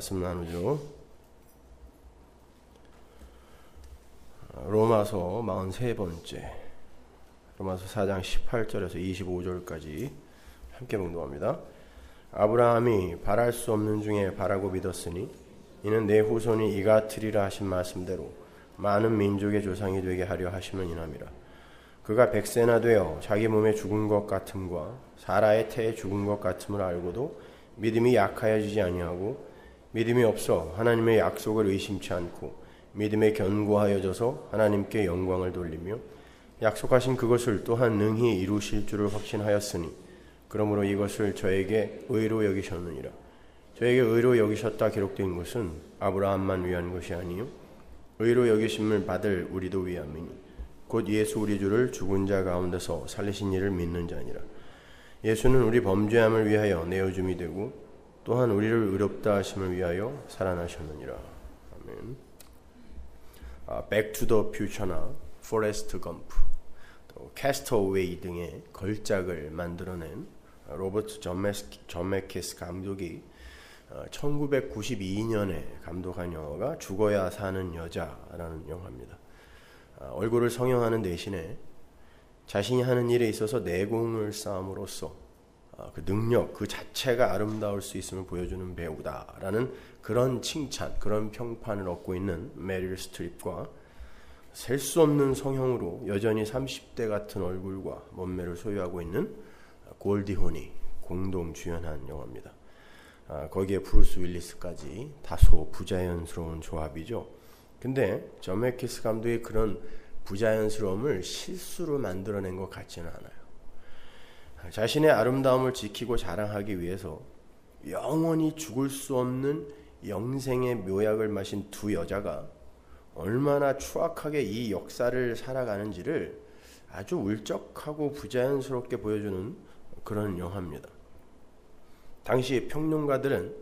말씀 나누죠. 로마서 43번째, 로마서 4장 18절에서 25절까지 함께 봉독합니다. 아브라함이 바랄 수 없는 중에 바라고 믿었으니 이는 내 후손이 이같으리라 하신 말씀대로 많은 민족의 조상이 되게 하려 하심이니라. 그가 100세나 되어 자기 몸에 죽은 것 같음과 사라의 태에 죽은 것 같음을 알고도 믿음이 약하여지지 아니하고 믿음이 없어 하나님의 약속을 의심치 않고 믿음에 견고하여져서 하나님께 영광을 돌리며 약속하신 그것을 또한 능히 이루실 줄을 확신하였으니 그러므로 이것을 저에게 의로 여기셨느니라. 저에게 의로 여기셨다 기록된 것은 아브라함만 위한 것이 아니요 의로 여기심을 받을 우리도 위함이니 곧 예수 우리 주를 죽은 자 가운데서 살리신 이를 믿는 자니라. 예수는 우리 범죄함을 위하여 내어줌이 되고 또한 우리를 의롭다 하심을 위하여 살아나셨느니라. 아멘. Back to the Future나 포레스트 검프, 또 캐스터웨이 등의 걸작을 만들어낸 로버트 점메키스 감독이 1992년에 감독한 영화가 죽어야 사는 여자라는 영화입니다. 얼굴을 성형하는 대신에 자신이 하는 일에 있어서 내공을 쌓음으로써 그 능력 그 자체가 아름다울 수 있음을 보여주는 배우다라는 그런 칭찬, 그런 평판을 얻고 있는 메릴 스트립과 셀 수 없는 성형으로 여전히 30대 같은 얼굴과 몸매를 소유하고 있는 골디 혼이 공동 주연한 영화입니다. 거기에 브루스 윌리스까지 다소 부자연스러운 조합이죠. 근데 점메키스 감독의 그런 부자연스러움을 실수로 만들어낸 것 같지는 않아요. 자신의 아름다움을 지키고 자랑하기 위해서 영원히 죽을 수 없는 영생의 묘약을 마신 두 여자가 얼마나 추악하게 이 역사를 살아가는지를 아주 울적하고 부자연스럽게 보여주는 그런 영화입니다. 당시 평론가들은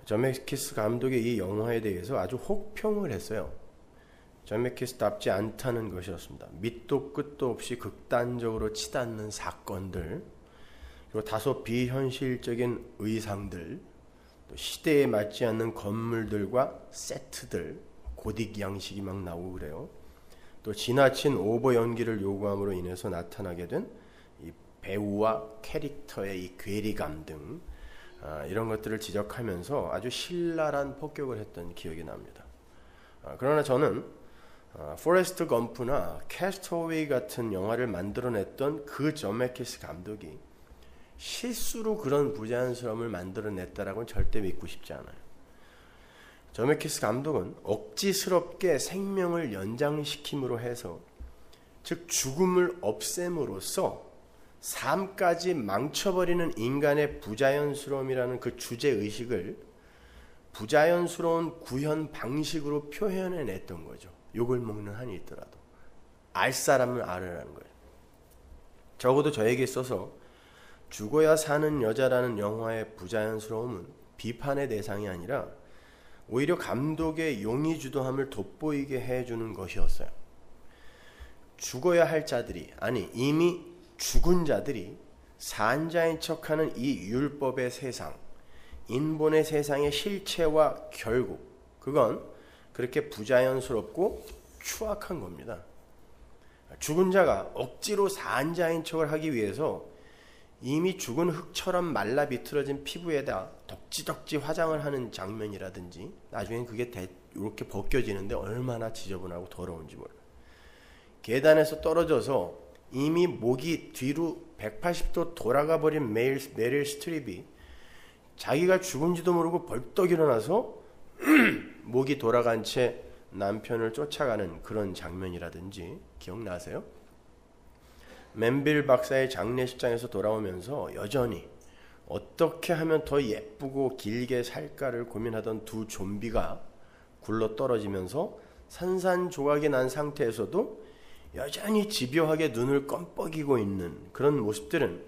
점메키스 감독의 이 영화에 대해서 아주 혹평을 했어요. 점메키스답지 않다는 것이었습니다. 밑도 끝도 없이 극단적으로 치닫는 사건들, 그리고 다소 비현실적인 의상들, 또 시대에 맞지 않는 건물들과 세트들, 고딕 양식이 막 나오고 그래요. 또 지나친 오버 연기를 요구함으로 인해서 나타나게 된 이 배우와 캐릭터의 이 괴리감 등 이런 것들을 지적하면서 아주 신랄한 폭격을 했던 기억이 납니다. 그러나 저는 포레스트 검프나 캐스터웨이 같은 영화를 만들어냈던 그 점메키스 감독이 실수로 그런 부자연스러움을 만들어냈다라고는 절대 믿고 싶지 않아요. 점메키스 감독은 억지스럽게 생명을 연장시킴으로 해서, 즉 죽음을 없앰으로써 삶까지 망쳐버리는 인간의 부자연스러움이라는 그 주제의식을 부자연스러운 구현 방식으로 표현해냈던 거죠. 욕을 먹는 한이 있더라도 알 사람은 알으라는 거예요. 적어도 저에게 있어서 죽어야 사는 여자라는 영화의 부자연스러움은 비판의 대상이 아니라 오히려 감독의 용의주도함을 돋보이게 해주는 것이었어요. 죽어야 할 자들이, 아니 이미 죽은 자들이 산자인 척하는 이 율법의 세상, 인본의 세상의 실체와 결국 그건 그렇게 부자연스럽고 추악한 겁니다. 죽은 자가 억지로 산자인 척을 하기 위해서 이미 죽은 흙처럼 말라 비틀어진 피부에다 덕지덕지 화장을 하는 장면이라든지, 나중엔 그게 이렇게 벗겨지는데 얼마나 지저분하고 더러운지 몰라요. 계단에서 떨어져서 이미 목이 뒤로 180도 돌아가 버린 메릴 스트립이 자기가 죽은지도 모르고 벌떡 일어나서 목이 돌아간 채 남편을 쫓아가는 그런 장면이라든지 기억나세요? 맨빌 박사의 장례식장에서 돌아오면서 여전히 어떻게 하면 더 예쁘고 길게 살까를 고민하던 두 좀비가 굴러 떨어지면서 산산조각이 난 상태에서도 여전히 집요하게 눈을 껌뻑이고 있는 그런 모습들은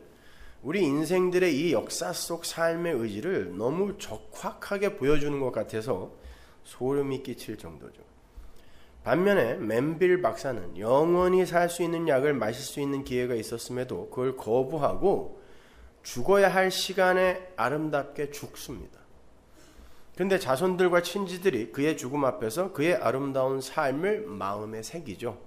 우리 인생들의 이 역사 속 삶의 의지를 너무 적확하게 보여주는 것 같아서 소름이 끼칠 정도죠. 반면에 맨빌 박사는 영원히 살 수 있는 약을 마실 수 있는 기회가 있었음에도 그걸 거부하고 죽어야 할 시간에 아름답게 죽습니다. 그런데 자손들과 친지들이 그의 죽음 앞에서 그의 아름다운 삶을 마음에 새기죠.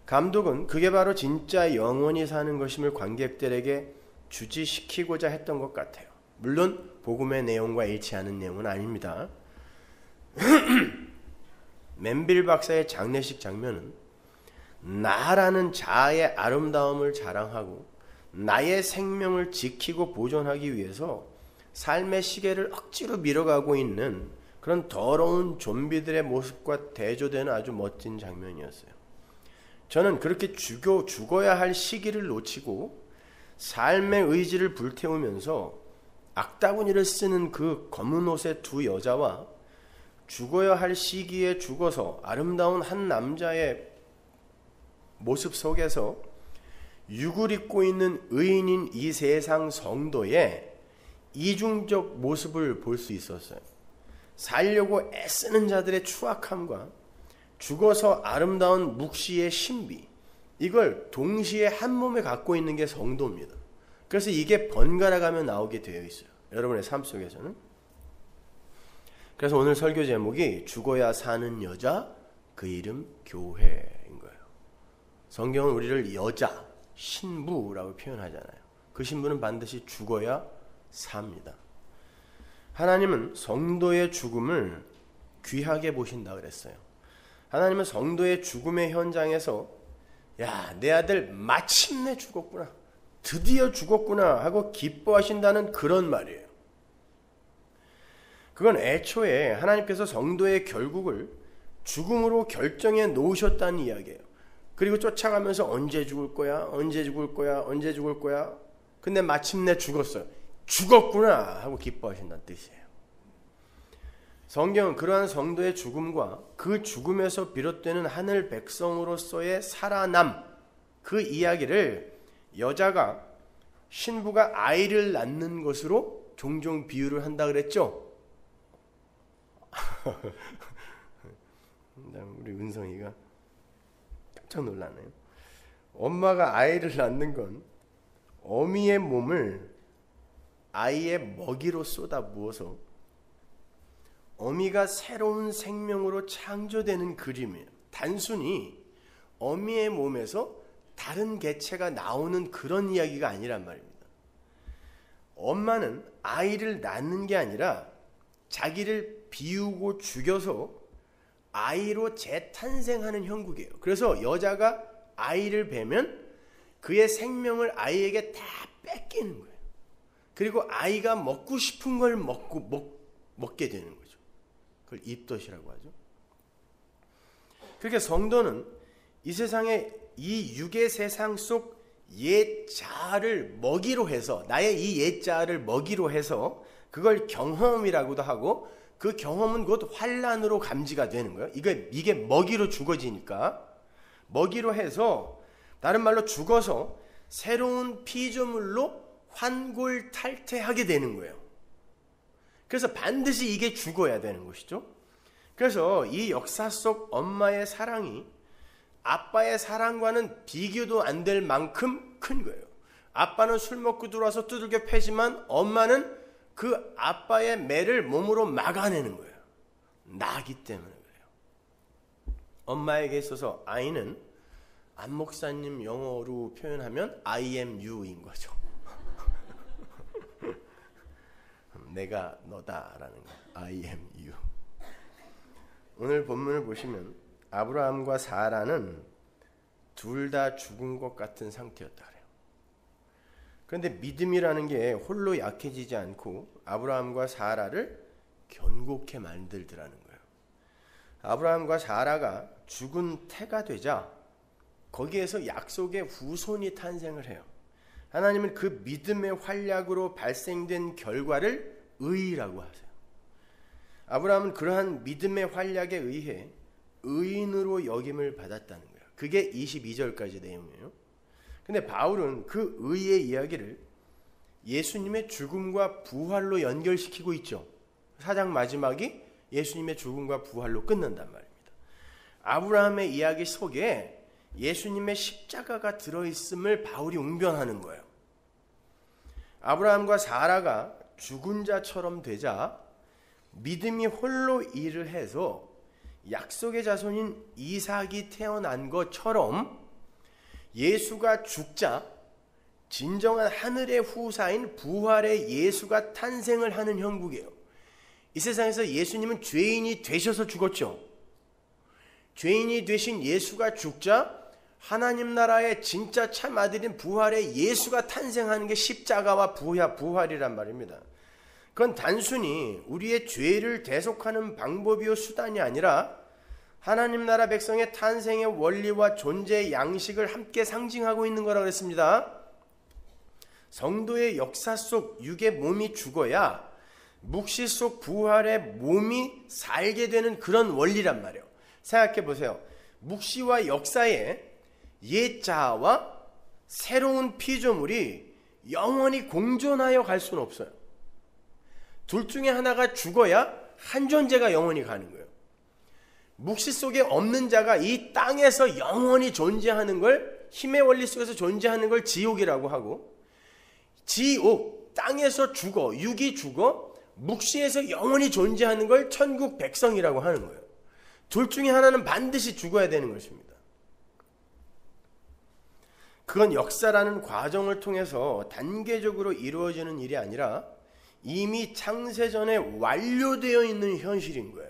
감독은 그게 바로 진짜 영원히 사는 것임을 관객들에게 주지시키고자 했던 것 같아요. 물론 복음의 내용과 일치하는 내용은 아닙니다. 맨빌 박사의 장례식 장면은 나라는 자아의 아름다움을 자랑하고 나의 생명을 지키고 보존하기 위해서 삶의 시계를 억지로 밀어가고 있는 그런 더러운 좀비들의 모습과 대조되는 아주 멋진 장면이었어요. 저는 그렇게 죽어야 할 시기를 놓치고 삶의 의지를 불태우면서 악다구니를 쓰는 그 검은 옷의 두 여자와 죽어야 할 시기에 죽어서 아름다운 한 남자의 모습 속에서 육을 입고 있는 의인인 이 세상 성도의 이중적 모습을 볼 수 있었어요. 살려고 애쓰는 자들의 추악함과 죽어서 아름다운 묵시의 신비, 이걸 동시에 한 몸에 갖고 있는 게 성도입니다. 그래서 이게 번갈아 가며 나오게 되어 있어요. 여러분의 삶 속에서는. 그래서 오늘 설교 제목이 죽어야 사는 여자, 그 이름 교회인 거예요. 성경은 우리를 여자, 신부라고 표현하잖아요. 그 신부는 반드시 죽어야 삽니다. 하나님은 성도의 죽음을 귀하게 보신다 그랬어요. 하나님은 성도의 죽음의 현장에서 야, 내 아들 마침내 죽었구나, 드디어 죽었구나 하고 기뻐하신다는 그런 말이에요. 그건 애초에 하나님께서 성도의 결국을 죽음으로 결정해 놓으셨다는 이야기예요. 그리고 쫓아가면서 언제 죽을 거야, 언제 죽을 거야, 언제 죽을 거야. 근데 마침내 죽었어요. 죽었구나 하고 기뻐하신다는 뜻이에요. 성경은 그러한 성도의 죽음과 그 죽음에서 비롯되는 하늘 백성으로서의 살아남, 그 이야기를 여자가, 신부가 아이를 낳는 것으로 종종 비유를 한다 그랬죠. 우리 은성이가 깜짝 놀라네요. 엄마가 아이를 낳는 건 어미의 몸을 아이의 먹이로 쏟아 부어서 어미가 새로운 생명으로 창조되는 그림이에요. 단순히 어미의 몸에서 다른 개체가 나오는 그런 이야기가 아니란 말입니다. 엄마는 아이를 낳는 게 아니라 자기를 비우고 죽여서 아이로 재탄생하는 형국이에요. 그래서 여자가 아이를 베면 그의 생명을 아이에게 다 뺏기는 거예요. 그리고 아이가 먹고 싶은 걸 먹게 되는 거죠. 그걸 입덧이라고 하죠. 그렇게 성도는 이 세상에 이 육의 세상 속 옛 자아를 먹이로 해서, 나의 이 옛 자아를 먹이로 해서 그걸 경험이라고도 하고, 그 경험은 곧 환란으로 감지가 되는 거예요. 이게 먹이로 죽어지니까 먹이로 해서, 다른 말로 죽어서 새로운 피조물로 환골탈태하게 되는 거예요. 그래서 반드시 이게 죽어야 되는 것이죠. 그래서 이 역사 속 엄마의 사랑이 아빠의 사랑과는 비교도 안 될 만큼 큰 거예요. 아빠는 술 먹고 들어와서 두들겨 패지만 엄마는 그 아빠의 매를 몸으로 막아내는 거예요. 나기 때문에 그래요. 엄마에게 있어서 아이는 안 목사님 영어로 표현하면 I am you인 거죠. 내가 너다라는 거. I am you. 오늘 본문을 보시면 아브라함과 사라는 둘 다 죽은 것 같은 상태였다 그래요. 그런데 믿음이라는 게 홀로 약해지지 않고 아브라함과 사라를 견고케 만들더라는 거예요. 아브라함과 사라가 죽은 태가 되자 거기에서 약속의 후손이 탄생을 해요. 하나님은 그 믿음의 활약으로 발생된 결과를 의라고 하세요. 아브라함은 그러한 믿음의 활약에 의해 의인으로 여김을 받았다는 거예요. 그게 22절까지 내용이에요. 근데 바울은 그 의의 이야기를 예수님의 죽음과 부활로 연결시키고 있죠. 4장 마지막이 예수님의 죽음과 부활로 끝난단 말입니다. 아브라함의 이야기 속에 예수님의 십자가가 들어있음을 바울이 웅변하는 거예요. 아브라함과 사라가 죽은 자처럼 되자 믿음이 홀로 일을 해서 약속의 자손인 이삭이 태어난 것처럼 예수가 죽자 진정한 하늘의 후사인 부활의 예수가 탄생을 하는 형국이에요. 이 세상에서 예수님은 죄인이 되셔서 죽었죠. 죄인이 되신 예수가 죽자 하나님 나라의 진짜 참 아들인 부활의 예수가 탄생하는 게 십자가와 부활이란 말입니다. 그건 단순히 우리의 죄를 대속하는 방법이요 수단이 아니라 하나님 나라 백성의 탄생의 원리와 존재의 양식을 함께 상징하고 있는 거라고 했습니다. 성도의 역사 속 육의 몸이 죽어야 묵시 속 부활의 몸이 살게 되는 그런 원리란 말이에요. 생각해 보세요. 묵시와 역사의 옛 자아와 새로운 피조물이 영원히 공존하여 갈 수는 없어요. 둘 중에 하나가 죽어야 한 존재가 영원히 가는 거예요. 묵시 속에 없는 자가 이 땅에서 영원히 존재하는 걸, 힘의 원리 속에서 존재하는 걸 지옥이라고 하고, 지옥, 땅에서 죽어, 육이 죽어 묵시에서 영원히 존재하는 걸 천국 백성이라고 하는 거예요. 둘 중에 하나는 반드시 죽어야 되는 것입니다. 그건 역사라는 과정을 통해서 단계적으로 이루어지는 일이 아니라 이미 창세전에 완료되어 있는 현실인 거예요.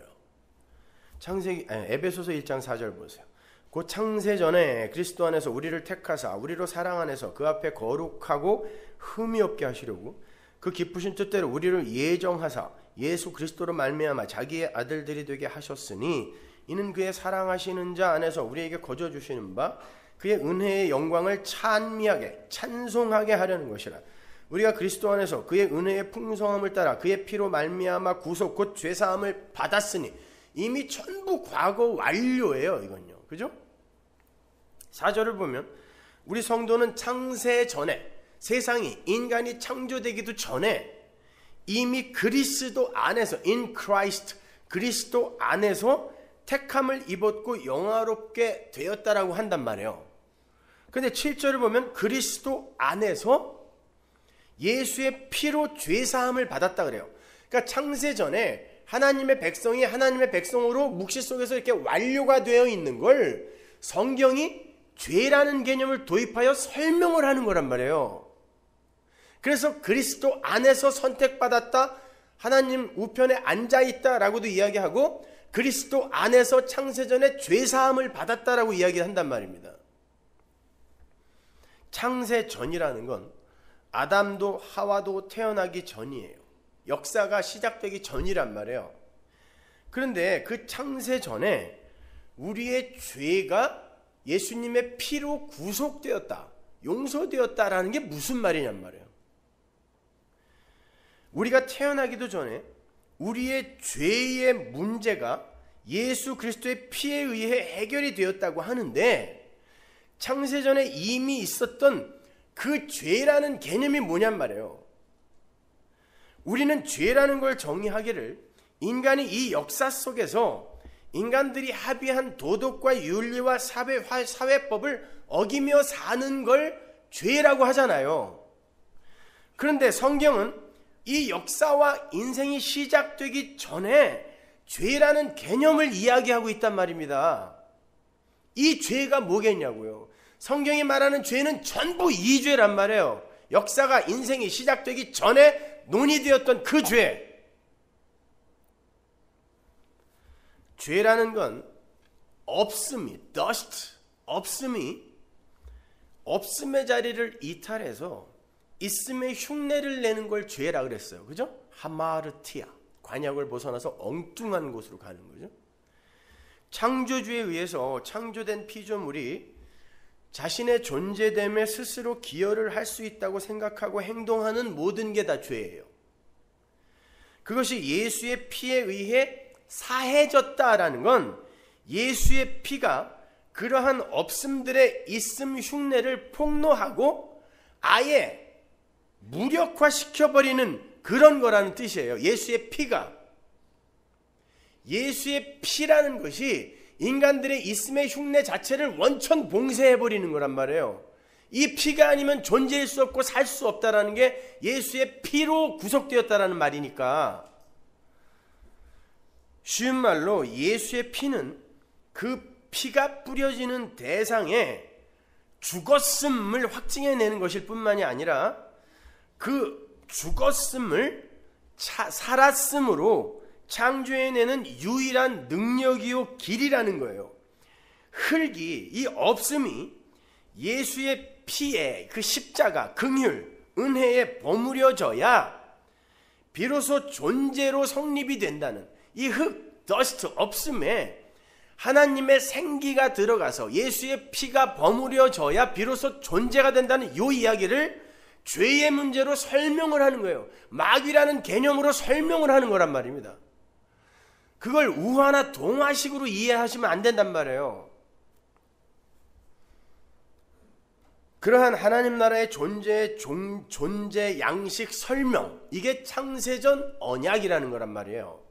에베소서 1장 4절 보세요. 곧 창세전에 그리스도 안에서 우리를 택하사 우리로 사랑 안에서 그 앞에 거룩하고 흠이 없게 하시려고 그 기쁘신 뜻대로 우리를 예정하사 예수 그리스도로 말미암아 자기의 아들들이 되게 하셨으니 이는 그의 사랑하시는 자 안에서 우리에게 거저 주시는 바 그의 은혜의 영광을 찬미하게 찬송하게 하려는 것이라. 우리가 그리스도 안에서 그의 은혜의 풍성함을 따라 그의 피로 말미암아 구속 곧 죄사함을 받았으니 이미 전부 과거 완료예요. 이건요. 그죠? 4절을 보면 우리 성도는 창세 전에 세상이 인간이 창조되기도 전에 이미 그리스도 안에서 in Christ 그리스도 안에서 택함을 입었고 영화롭게 되었다라고 한단 말이에요. 근데 7절을 보면 그리스도 안에서 예수의 피로 죄사함을 받았다 그래요. 그러니까 창세 전에 하나님의 백성이 하나님의 백성으로 묵시 속에서 이렇게 완료가 되어 있는 걸 성경이 죄라는 개념을 도입하여 설명을 하는 거란 말이에요. 그래서 그리스도 안에서 선택받았다, 하나님 우편에 앉아있다라고도 이야기하고 그리스도 안에서 창세전에 죄사함을 받았다라고 이야기한단 말입니다. 창세전이라는 건 아담도 하와도 태어나기 전이에요. 역사가 시작되기 전이란 말이에요. 그런데 그 창세전에 우리의 죄가 예수님의 피로 구속되었다, 용서되었다라는 게 무슨 말이냔 말이에요. 우리가 태어나기도 전에 우리의 죄의 문제가 예수 그리스도의 피에 의해 해결이 되었다고 하는데 창세전에 이미 있었던 그 죄라는 개념이 뭐냔 말이에요. 우리는 죄라는 걸 정의하기를 인간이 이 역사 속에서 인간들이 합의한 도덕과 윤리와 사회법을 어기며 사는 걸 죄라고 하잖아요. 그런데 성경은 이 역사와 인생이 시작되기 전에 죄라는 개념을 이야기하고 있단 말입니다. 이 죄가 뭐겠냐고요. 성경이 말하는 죄는 전부 이 죄란 말이에요. 역사가 인생이 시작되기 전에 논의되었던 그 죄. 죄라는 건 없음이, dust, 없음의 자리를 이탈해서 있음의 흉내를 내는 걸 죄라 그랬어요. 그죠? 하마르티아, 관역을 벗어나서 엉뚱한 곳으로 가는 거죠. 창조주에 의해서 창조된 피조물이 자신의 존재됨에 스스로 기여를 할 수 있다고 생각하고 행동하는 모든 게 다 죄예요. 그것이 예수의 피에 의해 사해졌다라는 건 예수의 피가 그러한 없음들의 있음 흉내를 폭로하고 아예 무력화시켜버리는 그런 거라는 뜻이에요. 예수의 피가. 예수의 피라는 것이 인간들의 있음의 흉내 자체를 원천 봉쇄해버리는 거란 말이에요. 이 피가 아니면 존재할 수 없고 살 수 없다라는 게 예수의 피로 구속되었다라는 말이니까. 쉬운 말로 예수의 피는 그 피가 뿌려지는 대상에 죽었음을 확증해내는 것일 뿐만이 아니라 그 죽었음을 살았음으로 창조해내는 유일한 능력이요 길이라는 거예요. 흙이, 이 없음이 예수의 피에 그 십자가, 긍휼, 은혜에 버무려져야 비로소 존재로 성립이 된다는 이 흙, 더스트, 없음에 하나님의 생기가 들어가서 예수의 피가 버무려져야 비로소 존재가 된다는 이 이야기를 죄의 문제로 설명을 하는 거예요. 마귀라는 개념으로 설명을 하는 거란 말입니다. 그걸 우화나 동화식으로 이해하시면 안 된단 말이에요. 그러한 하나님 나라의 존재 양식 설명, 이게 창세전 언약이라는 거란 말이에요.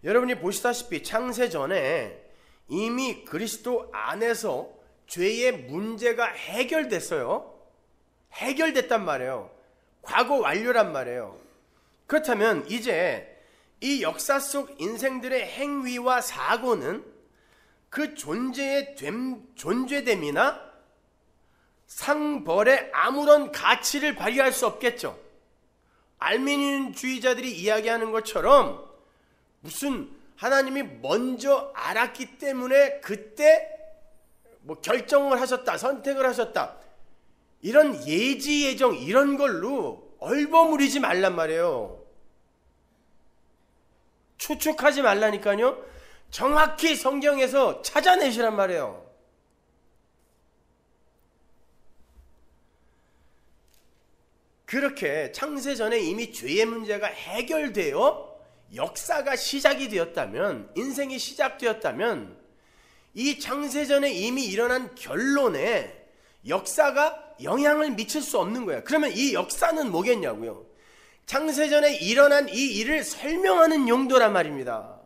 여러분이 보시다시피 창세전에 이미 그리스도 안에서 죄의 문제가 해결됐어요. 해결됐단 말이에요. 과거 완료란 말이에요. 그렇다면 이제 이 역사 속 인생들의 행위와 사고는 그 존재됨이나 상벌에 아무런 가치를 발휘할 수 없겠죠. 알미니언주의자들이 이야기하는 것처럼 무슨 하나님이 먼저 알았기 때문에 그때 결정을 하셨다, 선택을 하셨다, 이런 예지 예정 이런 걸로 얼버무리지 말란 말이에요. 추측하지 말라니까요. 정확히 성경에서 찾아내시란 말이에요. 그렇게 창세전에 이미 죄의 문제가 해결되어 역사가 시작이 되었다면, 인생이 시작되었다면 이 창세전에 이미 일어난 결론에 역사가 영향을 미칠 수 없는 거예요. 그러면 이 역사는 뭐겠냐고요? 창세전에 일어난 이 일을 설명하는 용도란 말입니다.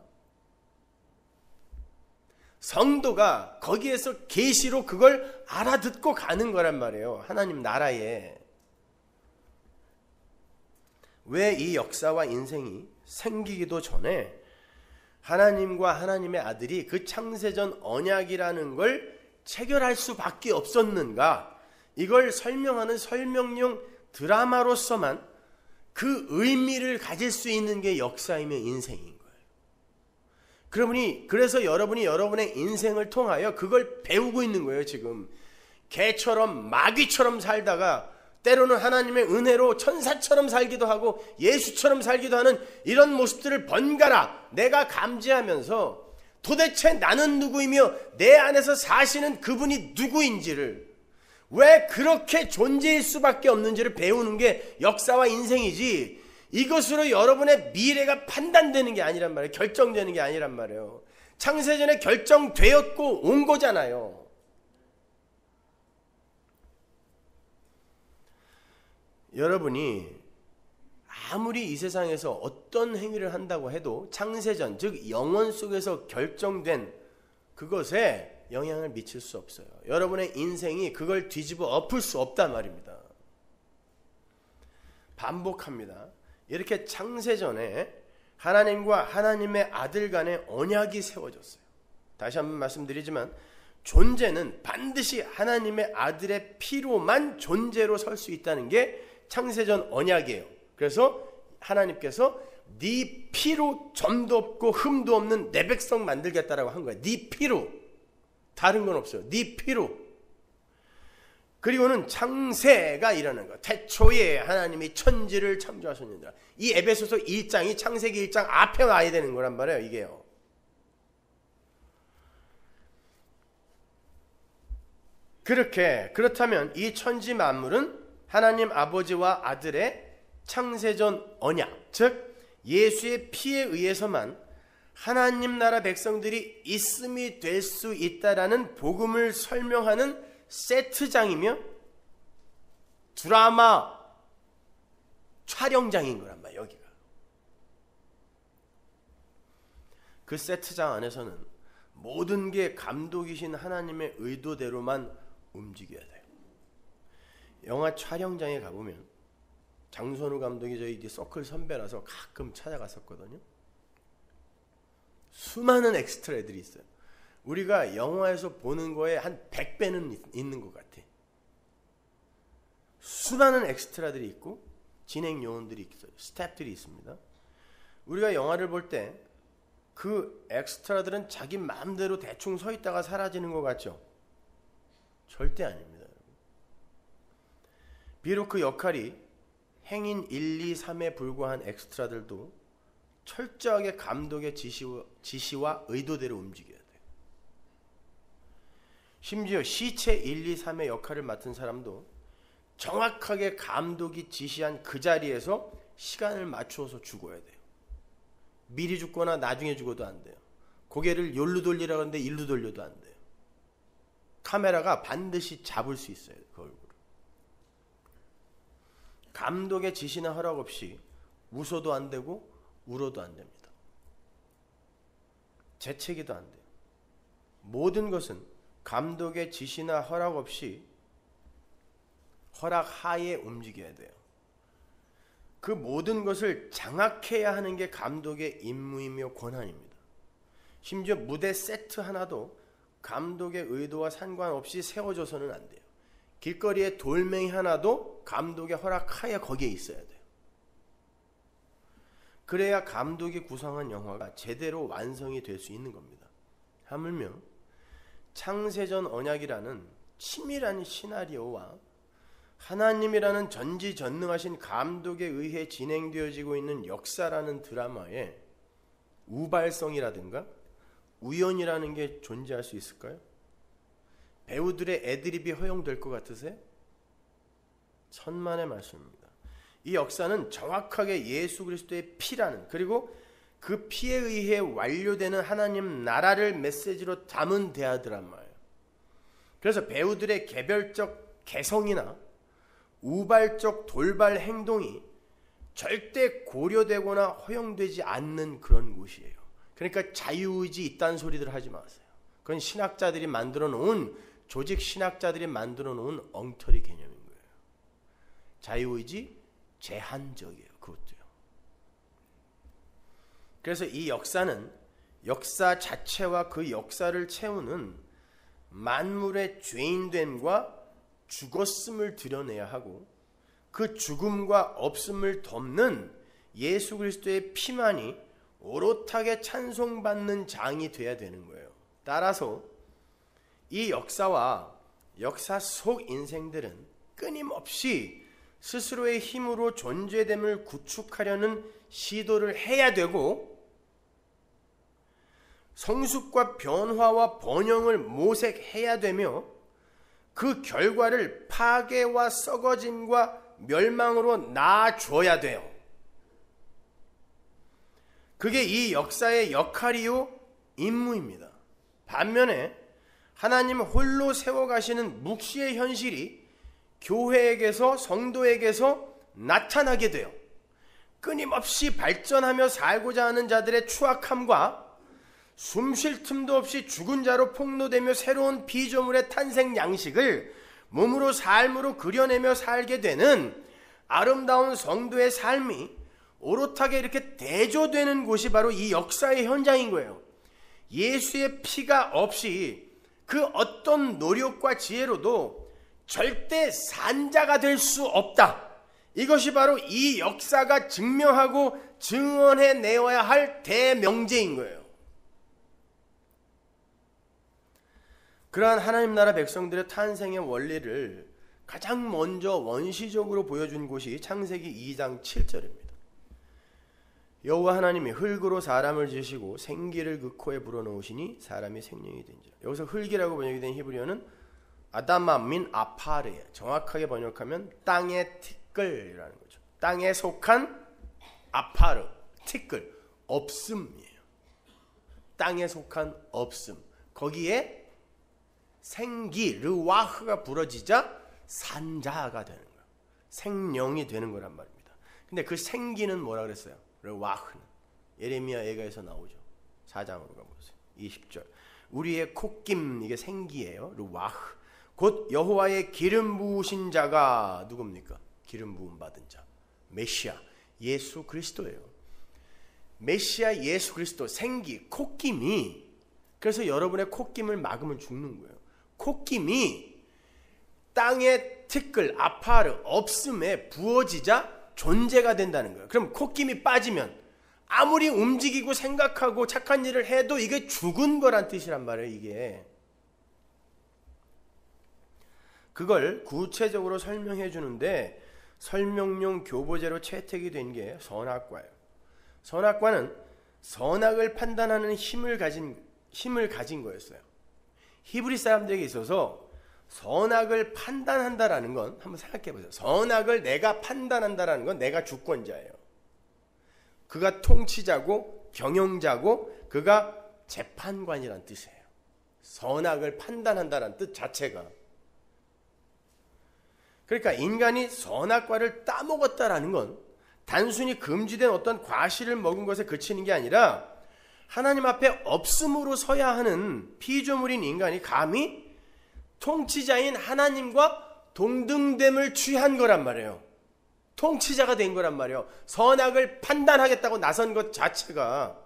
성도가 거기에서 계시로 그걸 알아듣고 가는 거란 말이에요. 하나님 나라에. 왜 이 역사와 인생이 생기기도 전에 하나님과 하나님의 아들이 그 창세전 언약이라는 걸 체결할 수밖에 없었는가? 이걸 설명하는 설명용 드라마로서만 그 의미를 가질 수 있는 게 역사이며 인생인 거예요. 그래서 여러분이 여러분의 인생을 통하여 그걸 배우고 있는 거예요. 지금 개처럼 마귀처럼 살다가 때로는 하나님의 은혜로 천사처럼 살기도 하고 예수처럼 살기도 하는 이런 모습들을 번갈아 내가 감지하면서 도대체 나는 누구이며 내 안에서 사시는 그분이 누구인지를, 왜 그렇게 존재일 수밖에 없는지를 배우는 게 역사와 인생이지, 이것으로 여러분의 미래가 판단되는 게 아니란 말이에요. 결정되는 게 아니란 말이에요. 창세전에 결정되었고 온 거잖아요. 여러분이 아무리 이 세상에서 어떤 행위를 한다고 해도 창세전, 즉 영원 속에서 결정된 그것에 영향을 미칠 수 없어요. 여러분의 인생이 그걸 뒤집어 엎을 수 없단 말입니다. 반복합니다. 이렇게 창세전에 하나님과 하나님의 아들 간의 언약이 세워졌어요. 다시 한번 말씀드리지만 존재는 반드시 하나님의 아들의 피로만 존재로 설 수 있다는 게 창세전 언약이에요. 그래서 하나님께서 네 피로 점도 없고 흠도 없는 내 백성 만들겠다라고 한 거예요. 네 피로. 다른 건 없어요. 네 피로. 그리고는 창세가 일어나는 거. 태초에 하나님이 천지를 창조하셨느니라. 이 에베소서 1장이 창세기 1장 앞에 와야 되는 거란 말이에요. 이게요. 그렇다면 이 천지 만물은 하나님 아버지와 아들의 창세전 언약, 즉 예수의 피에 의해서만 하나님 나라 백성들이 있음이 될 수 있다라는 복음을 설명하는 세트장이며 드라마 촬영장인 거란 말이에요. 여기가. 그 세트장 안에서는 모든 게 감독이신 하나님의 의도대로만 움직여야 돼요. 영화 촬영장에 가보면 장선우 감독이 저희 서클 선배라서 가끔 찾아갔었거든요. 수많은 엑스트라들이 있어요. 우리가 영화에서 보는 거에 한 100배는 있는 것 같아. 수많은 엑스트라들이 있고 진행 요원들이 있어요. 스태프들이 있습니다. 우리가 영화를 볼 때 그 엑스트라들은 자기 마음대로 대충 서 있다가 사라지는 것 같죠? 절대 아닙니다. 비록 그 역할이 행인 1, 2, 3에 불과한 엑스트라들도 철저하게 감독의 지시와 의도대로 움직여야 돼요. 심지어 시체 1, 2, 3의 역할을 맡은 사람도 정확하게 감독이 지시한 그 자리에서 시간을 맞추어서 죽어야 돼요. 미리 죽거나 나중에 죽어도 안 돼요. 고개를 요로 돌리라고 하는데 일로 돌려도 안 돼요. 카메라가 반드시 잡을 수 있어요. 그 얼굴을. 감독의 지시나 허락 없이 웃어도 안 되고 울어도 안 됩니다. 재채기도 안 돼요. 모든 것은 감독의 지시나 허락 없이 허락하에 움직여야 돼요. 그 모든 것을 장악해야 하는 게 감독의 임무이며 권한입니다. 심지어 무대 세트 하나도 감독의 의도와 상관없이 세워져서는 안 돼요. 길거리에 돌멩이 하나도 감독의 허락하에 거기에 있어야 돼요. 그래야 감독이 구성한 영화가 제대로 완성이 될 수 있는 겁니다. 하물며 창세전 언약이라는 치밀한 시나리오와 하나님이라는 전지전능하신 감독에 의해 진행되어지고 있는 역사라는 드라마에 우발성이라든가 우연이라는 게 존재할 수 있을까요? 배우들의 애드립이 허용될 것 같으세요? 천만의 말씀입니다. 이 역사는 정확하게 예수 그리스도의 피라는, 그리고 그 피에 의해 완료되는 하나님 나라를 메시지로 담은 대하 드라마예요. 그래서 배우들의 개별적 개성이나 우발적 돌발 행동이 절대 고려되거나 허용되지 않는 그런 곳이에요. 그러니까 자유의지 있다는 소리들 하지 마세요. 그건 신학자들이 만들어 놓은, 조직 신학자들이 만들어 놓은 엉터리 개념인 거예요. 자유의지 제한적이에요. 그것도요. 그래서 이 역사는 역사 자체와 그 역사를 채우는 만물의 죄인됨과 죽었음을 드러내야 하고, 그 죽음과 없음을 덮는 예수 그리스도의 피만이 오롯하게 찬송받는 장이 돼야 되는 거예요. 따라서 이 역사와 역사 속 인생들은 끊임없이 스스로의 힘으로 존재됨을 구축하려는 시도를 해야 되고, 성숙과 변화와 번영을 모색해야 되며, 그 결과를 파괴와 썩어짐과 멸망으로 낳아줘야 돼요. 그게 이 역사의 역할이요 임무입니다. 반면에 하나님 홀로 세워가시는 묵시의 현실이 교회에게서, 성도에게서 나타나게 돼요. 끊임없이 발전하며 살고자 하는 자들의 추악함과 숨 쉴 틈도 없이 죽은 자로 폭로되며 새로운 피조물의 탄생 양식을 몸으로 삶으로 그려내며 살게 되는 아름다운 성도의 삶이 오롯하게 이렇게 대조되는 곳이 바로 이 역사의 현장인 거예요. 예수의 피가 없이 그 어떤 노력과 지혜로도 절대 산자가 될 수 없다. 이것이 바로 이 역사가 증명하고 증언해 내어야 할 대명제인 거예요. 그러한 하나님 나라 백성들의 탄생의 원리를 가장 먼저 원시적으로 보여준 곳이 창세기 2장 7절입니다. 여호와 하나님이 흙으로 사람을 지으시고 생기를 그 코에 불어넣으시니 사람이 생명이 된지라. 여기서 흙이라고 번역이 된 히브리어는 아담마 민 아파르, 정확하게 번역하면 땅의 티끌이라는 거죠. 땅에 속한 아파르, 티끌, 없음이에요. 땅에 속한 없음. 거기에 생기, 르와흐가 부러지자 산자가 되는 거예요. 생명이 되는 거란 말입니다. 근데 그 생기는 뭐라 그랬어요? 르와흐는. 예레미야 예가에서 나오죠. 4장으로 가보세요. 20절. 우리의 콧김, 이게 생기예요. 르와흐. 곧 여호와의 기름 부으신 자가 누굽니까? 기름 부음 받은 자. 메시아, 예수 그리스도예요. 메시아 예수 그리스도 생기, 콧김이, 그래서 여러분의 콧김을 막으면 죽는 거예요. 콧김이 땅의 티끌, 아파르, 없음에 부어지자 존재가 된다는 거예요. 그럼 콧김이 빠지면 아무리 움직이고 생각하고 착한 일을 해도 이게 죽은 거란 뜻이란 말이에요. 이게. 그걸 구체적으로 설명해 주는데 설명용 교보제로 채택이 된 게 선악과예요. 선악과는 선악을 판단하는 힘을 가진 거였어요. 히브리 사람들에게 있어서 선악을 판단한다라는 건, 한번 생각해 보세요. 선악을 내가 판단한다라는 건 내가 주권자예요. 그가 통치자고 경영자고 그가 재판관이란 뜻이에요. 선악을 판단한다라는 뜻 자체가. 그러니까 인간이 선악과를 따먹었다라는 건 단순히 금지된 어떤 과실을 먹은 것에 그치는 게 아니라 하나님 앞에 없음으로 서야 하는 피조물인 인간이 감히 통치자인 하나님과 동등됨을 취한 거란 말이에요. 통치자가 된 거란 말이에요. 선악을 판단하겠다고 나선 것 자체가,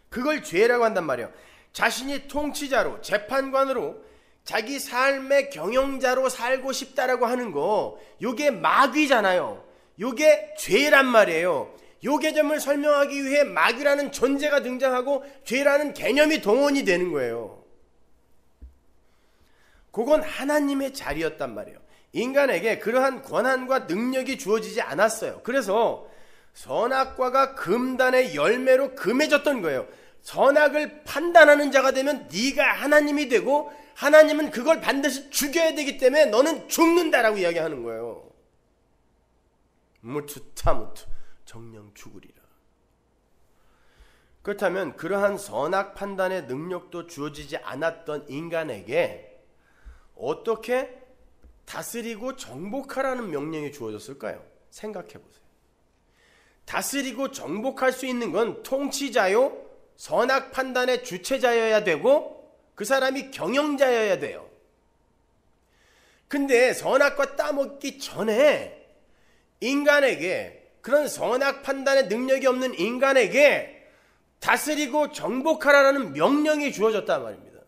그걸 죄라고 한단 말이에요. 자신이 통치자로, 재판관으로, 자기 삶의 경영자로 살고 싶다라고 하는 거, 요게 마귀잖아요. 요게 죄란 말이에요. 요 개념을 설명하기 위해 마귀라는 존재가 등장하고 죄라는 개념이 동원이 되는 거예요. 그건 하나님의 자리였단 말이에요. 인간에게 그러한 권한과 능력이 주어지지 않았어요. 그래서 선악과가 금단의 열매로 금해졌던 거예요. 선악을 판단하는 자가 되면 네가 하나님이 되고 하나님은 그걸 반드시 죽여야 되기 때문에 너는 죽는다라고 이야기하는 거예요. 무투타무투, 정령 죽으리라. 그렇다면 그러한 선악 판단의 능력도 주어지지 않았던 인간에게 어떻게 다스리고 정복하라는 명령이 주어졌을까요? 생각해 보세요. 다스리고 정복할 수 있는 건 통치자요, 선악 판단의 주체자여야 되고 그 사람이 경영자여야 돼요. 근데 선악과 따먹기 전에 인간에게, 그런 선악 판단의 능력이 없는 인간에게 다스리고 정복하라는 명령이 주어졌단 말입니다.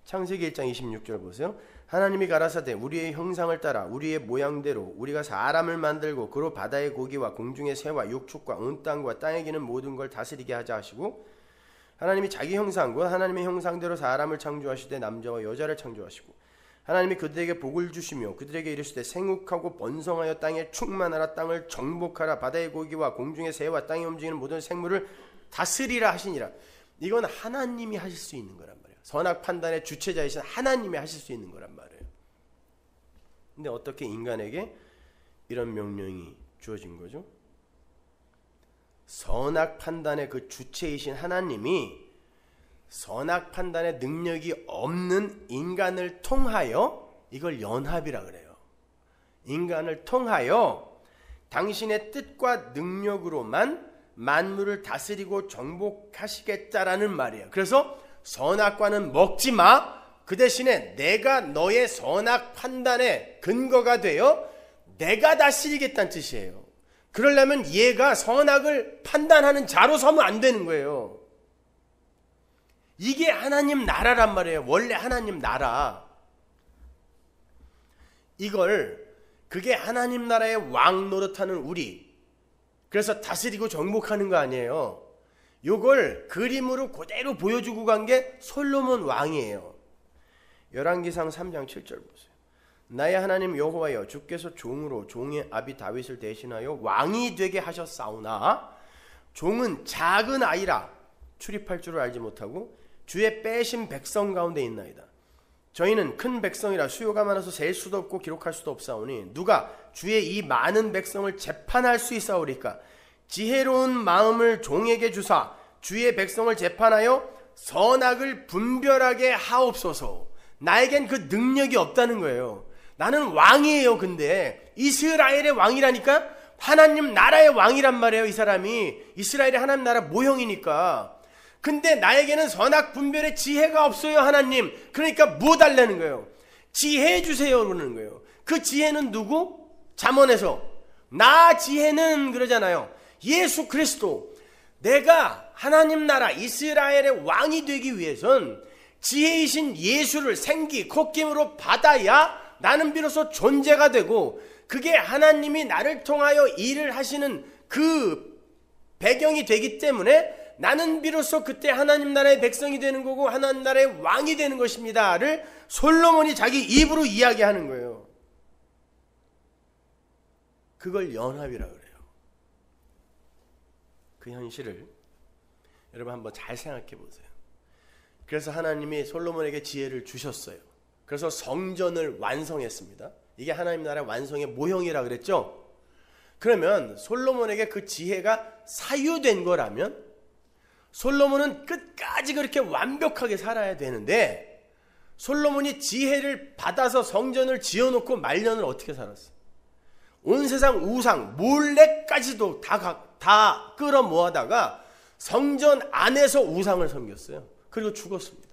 창세기 1장 26절 보세요. 하나님이 가라사대 우리의 형상을 따라 우리의 모양대로 우리가 사람을 만들고 그로 바다의 고기와 공중의 새와 육축과 온 땅과 땅에 기는 모든 걸 다스리게 하자 하시고, 하나님이 자기 형상 곧 하나님의 형상대로 사람을 창조하시되 남자와 여자를 창조하시고, 하나님이 그들에게 복을 주시며 그들에게 이르시되 생육하고 번성하여 땅에 충만하라, 땅을 정복하라, 바다의 고기와 공중의 새와 땅에 움직이는 모든 생물을 다스리라 하시니라. 이건 하나님이 하실 수 있는 거란 말이에요. 선악 판단의 주체자이신 하나님이 하실 수 있는 거란 말이에요. 근데 어떻게 인간에게 이런 명령이 주어진 거죠? 선악 판단의 그 주체이신 하나님이 선악 판단의 능력이 없는 인간을 통하여, 이걸 연합이라 그래요. 인간을 통하여 당신의 뜻과 능력으로만 만물을 다스리고 정복하시겠다라는 말이에요. 그래서 선악과는 먹지 마. 그 대신에 내가 너의 선악 판단의 근거가 되어 내가 다스리겠다는 뜻이에요. 그러려면 얘가 선악을 판단하는 자로 서면 안 되는 거예요. 이게 하나님 나라란 말이에요. 원래 하나님 나라. 이걸, 그게 하나님 나라의 왕 노릇하는 우리, 그래서 다스리고 정복하는 거 아니에요. 요걸 그림으로 그대로 보여주고 간 게 솔로몬 왕이에요. 열왕기상 3장 7절 보세요. 나의 하나님 여호와여, 주께서 종으로 종의 아비 다윗을 대신하여 왕이 되게 하셨사오나 종은 작은 아이라 출입할 줄을 알지 못하고 주의 빼신 백성 가운데 있나이다. 저희는 큰 백성이라 수요가 많아서 셀 수도 없고 기록할 수도 없사오니 누가 주의 이 많은 백성을 재판할 수 있사오리까? 지혜로운 마음을 종에게 주사 주의 백성을 재판하여 선악을 분별하게 하옵소서. 나에겐 그 능력이 없다는 거예요. 나는 왕이에요. 근데 이스라엘의 왕이라니까, 하나님 나라의 왕이란 말이에요. 이 사람이 이스라엘의 하나님 나라 모형이니까. 근데 나에게는 선악 분별의 지혜가 없어요. 하나님. 그러니까 뭐 달라는 거예요? 지혜 주세요 그러는 거예요. 그 지혜는 누구? 잠언에서 나 지혜는 그러잖아요. 예수 그리스도, 내가 하나님 나라 이스라엘의 왕이 되기 위해선 지혜이신 예수를 생기 콧김으로 받아야 나는 비로소 존재가 되고, 그게 하나님이 나를 통하여 일을 하시는 그 배경이 되기 때문에 나는 비로소 그때 하나님 나라의 백성이 되는 거고 하나님 나라의 왕이 되는 것입니다를 솔로몬이 자기 입으로 이야기하는 거예요. 그걸 연합이라고 그래요. 그 현실을 여러분 한번 잘 생각해 보세요. 그래서 하나님이 솔로몬에게 지혜를 주셨어요. 그래서 성전을 완성했습니다. 이게 하나님 나라 완성의 모형이라 그랬죠. 그러면 솔로몬에게 그 지혜가 사유된 거라면 솔로몬은 끝까지 그렇게 완벽하게 살아야 되는데, 솔로몬이 지혜를 받아서 성전을 지어놓고 말년을 어떻게 살았어? 온 세상 우상 몰래까지도 다 끌어모아다가 성전 안에서 우상을 섬겼어요. 그리고 죽었습니다.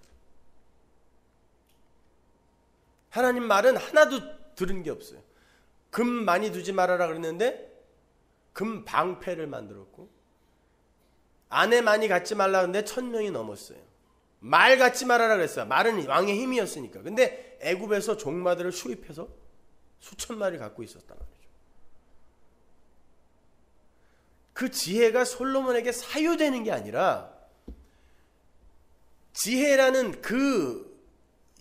하나님 말은 하나도 들은 게 없어요. 금 많이 두지 말아라 그랬는데 금 방패를 만들었고, 아내 많이 갖지 말라 그랬는데 1000명이 넘었어요. 말 갖지 말아라 그랬어요. 말은 왕의 힘이었으니까. 근데 애굽에서 종마들을 수입해서 수천 마리 갖고 있었단 말이죠. 그 지혜가 솔로몬에게 사유되는 게 아니라, 지혜라는 그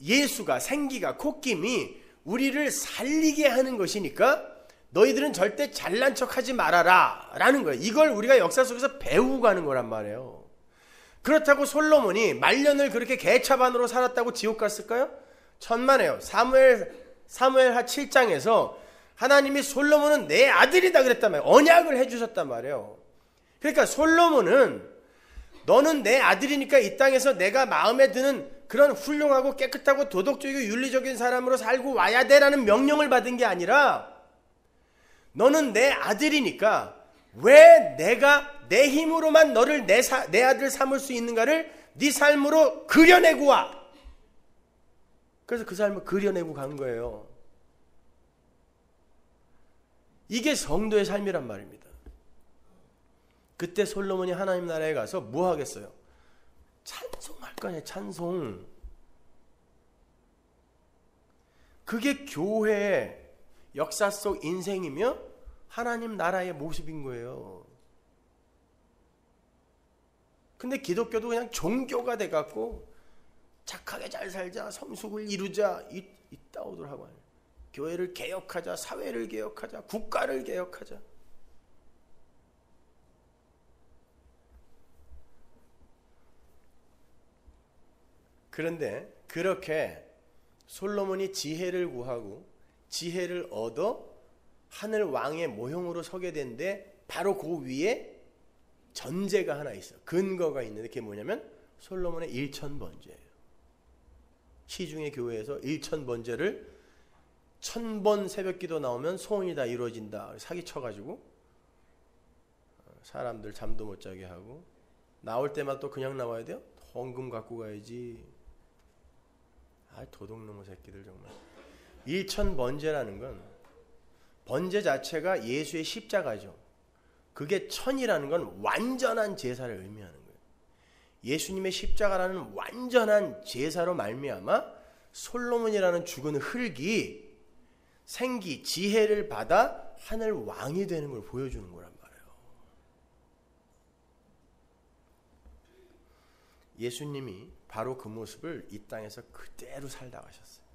예수가, 생기가, 콧김이 우리를 살리게 하는 것이니까 너희들은 절대 잘난 척하지 말아라 라는 거예요. 이걸 우리가 역사 속에서 배우고 가는 거란 말이에요. 그렇다고 솔로몬이 말년을 그렇게 개차반으로 살았다고 지옥 갔을까요? 천만에요. 사무엘하 7장에서 하나님이 솔로몬은 내 아들이다 그랬단 말이에요. 언약을 해주셨단 말이에요. 그러니까 솔로몬은 너는 내 아들이니까 이 땅에서 내가 마음에 드는 그런 훌륭하고 깨끗하고 도덕적이고 윤리적인 사람으로 살고 와야 돼라는 명령을 받은 게 아니라, 너는 내 아들이니까 왜 내가 내 힘으로만 너를 내 아들 삼을 수 있는가를 네 삶으로 그려내고 와. 그래서 그 삶을 그려내고 간 거예요. 이게 성도의 삶이란 말입니다. 그때 솔로몬이 하나님 나라에 가서 뭐 하겠어요? 찬송할 거 아니에요. 찬송. 그게 교회의 역사 속 인생이며 하나님 나라의 모습인 거예요. 근데 기독교도 그냥 종교가 돼갖고 착하게 잘 살자, 성숙을 이루자, 이따오들 하고 하는, 교회를 개혁하자, 사회를 개혁하자, 국가를 개혁하자. 그런데 그렇게 솔로몬이 지혜를 구하고 지혜를 얻어 하늘 왕의 모형으로 서게 된데, 바로 그 위에 전제가 하나 있어. 근거가 있는데 그게 뭐냐면 솔로몬의 1000번제예요. 시중의 교회에서 1000번제를 1000번 새벽기도 나오면 소원이 다 이루어진다 사기쳐가지고 사람들 잠도 못 자게 하고, 나올 때마다 또 그냥 나와야 돼요? 헌금 갖고 가야지. 도둑놈의 새끼들 정말. 1000번제라는 건, 번제 자체가 예수의 십자가죠. 그게 1000이라는 건 완전한 제사를 의미하는 거예요. 예수님의 십자가라는 완전한 제사로 말미암아 솔로몬이라는 죽은 흙이 생기, 지혜를 받아 하늘 왕이 되는 걸 보여주는 거란 말이에요. 예수님이 바로 그 모습을 이 땅에서 그대로 살다 가셨어요.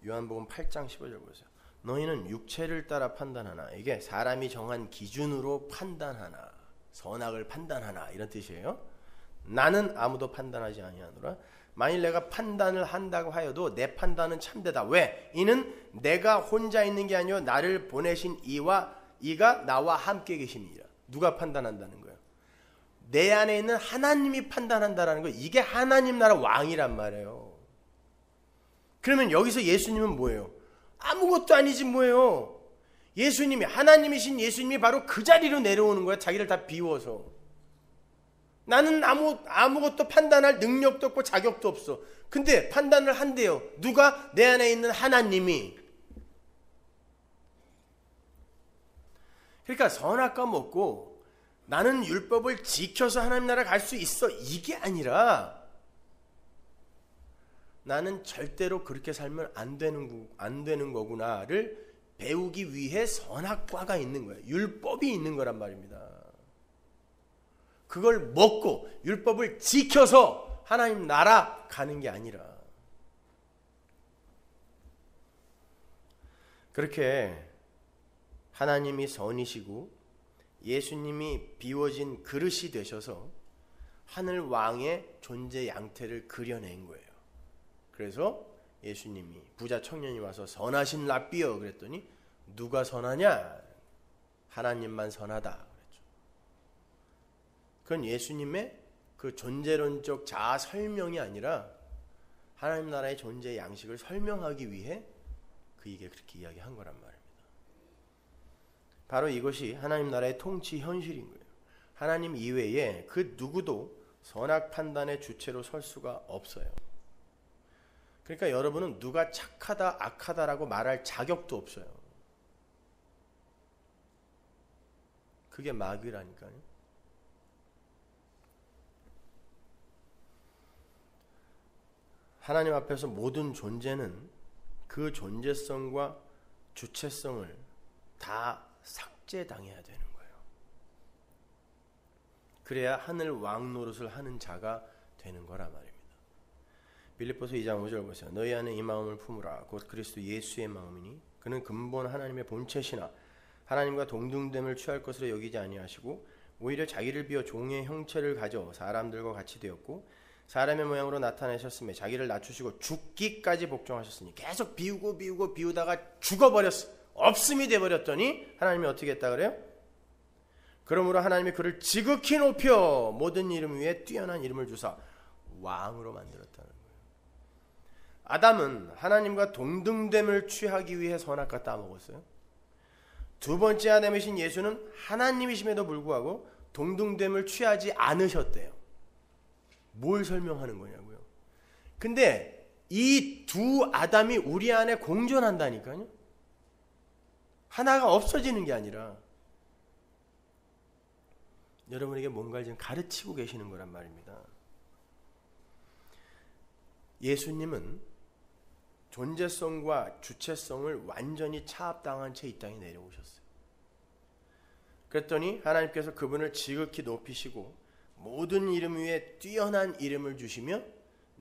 요한복음 8장 15절 보세요. 너희는 육체를 따라 판단하나, 이게 사람이 정한 기준으로 판단하나, 선악을 판단하나 이런 뜻이에요. 나는 아무도 판단하지 아니하노라. 만일 내가 판단을 한다고 하여도 내 판단은 참되다. 왜? 이는 내가 혼자 있는 게 아니요 나를 보내신 이가 나와 함께 계심이라. 누가 판단한다는 거예요? 내 안에 있는 하나님이 판단한다라는 거예요. 이게 하나님 나라 왕이란 말이에요. 그러면 여기서 예수님은 뭐예요? 아무것도 아니지 뭐예요. 예수님이, 하나님이신 예수님이 바로 그 자리로 내려오는 거야. 자기를 다 비워서. 나는 아무것도 판단할 능력도 없고 자격도 없어. 근데 판단을 한대요. 누가? 내 안에 있는 하나님이. 그러니까 선악과 먹고 나는 율법을 지켜서 하나님 나라 갈 수 있어, 이게 아니라 나는 절대로 그렇게 살면 안 되는 거구나를 배우기 위해 선악과가 있는 거예요. 율법이 있는 거란 말입니다. 그걸 먹고 율법을 지켜서 하나님 나라 가는 게 아니라, 그렇게 하나님이 선이시고 예수님이 비워진 그릇이 되셔서 하늘 왕의 존재 양태를 그려낸 거예요. 그래서 예수님이 부자 청년이 와서 선하신 랍비여 그랬더니 누가 선하냐? 하나님만 선하다 그랬죠. 그건 예수님의 그 존재론적 자아 설명이 아니라 하나님 나라의 존재 양식을 설명하기 위해 그에게 그렇게 이야기한 거란 말입니다. 바로 이것이 하나님 나라의 통치 현실인 거예요. 하나님 이외에 그 누구도 선악 판단의 주체로 설 수가 없어요. 그러니까 여러분은 누가 착하다 악하다라고 말할 자격도 없어요. 그게 마귀라니까요. 하나님 앞에서 모든 존재는 그 존재성과 주체성을 다 삭제당해야 되는 거예요. 그래야 하늘 왕 노릇을 하는 자가 되는 거라 말입니다. 빌립보서 2장 5절 보세요. 너희 안에 이 마음을 품으라. 곧 그리스도 예수의 마음이니 그는 근본 하나님의 본체시나 하나님과 동등됨을 취할 것으로 여기지 아니하시고 오히려 자기를 비워 종의 형체를 가져 사람들과 같이 되었고 사람의 모양으로 나타내셨으며 자기를 낮추시고 죽기까지 복종하셨으니 계속 비우다가 죽어버렸어. 없음이 돼버렸더니 하나님이 어떻게 했다 그래요? 그러므로 하나님이 그를 지극히 높여 모든 이름 위에 뛰어난 이름을 주사 왕으로 만들었다는 거예요. 아담은 하나님과 동등됨을 취하기 위해 선악과 따먹었어요. 두 번째 아담이신 예수는 하나님이심에도 불구하고 동등됨을 취하지 않으셨대요. 뭘 설명하는 거냐고요. 근데 이 두 아담이 우리 안에 공존한다니까요. 하나가 없어지는 게 아니라 여러분에게 뭔가를 지금 가르치고 계시는 거란 말입니다. 예수님은 존재성과 주체성을 완전히 차압당한 채 이 땅에 내려오셨어요. 그랬더니 하나님께서 그분을 지극히 높이시고 모든 이름 위에 뛰어난 이름을 주시며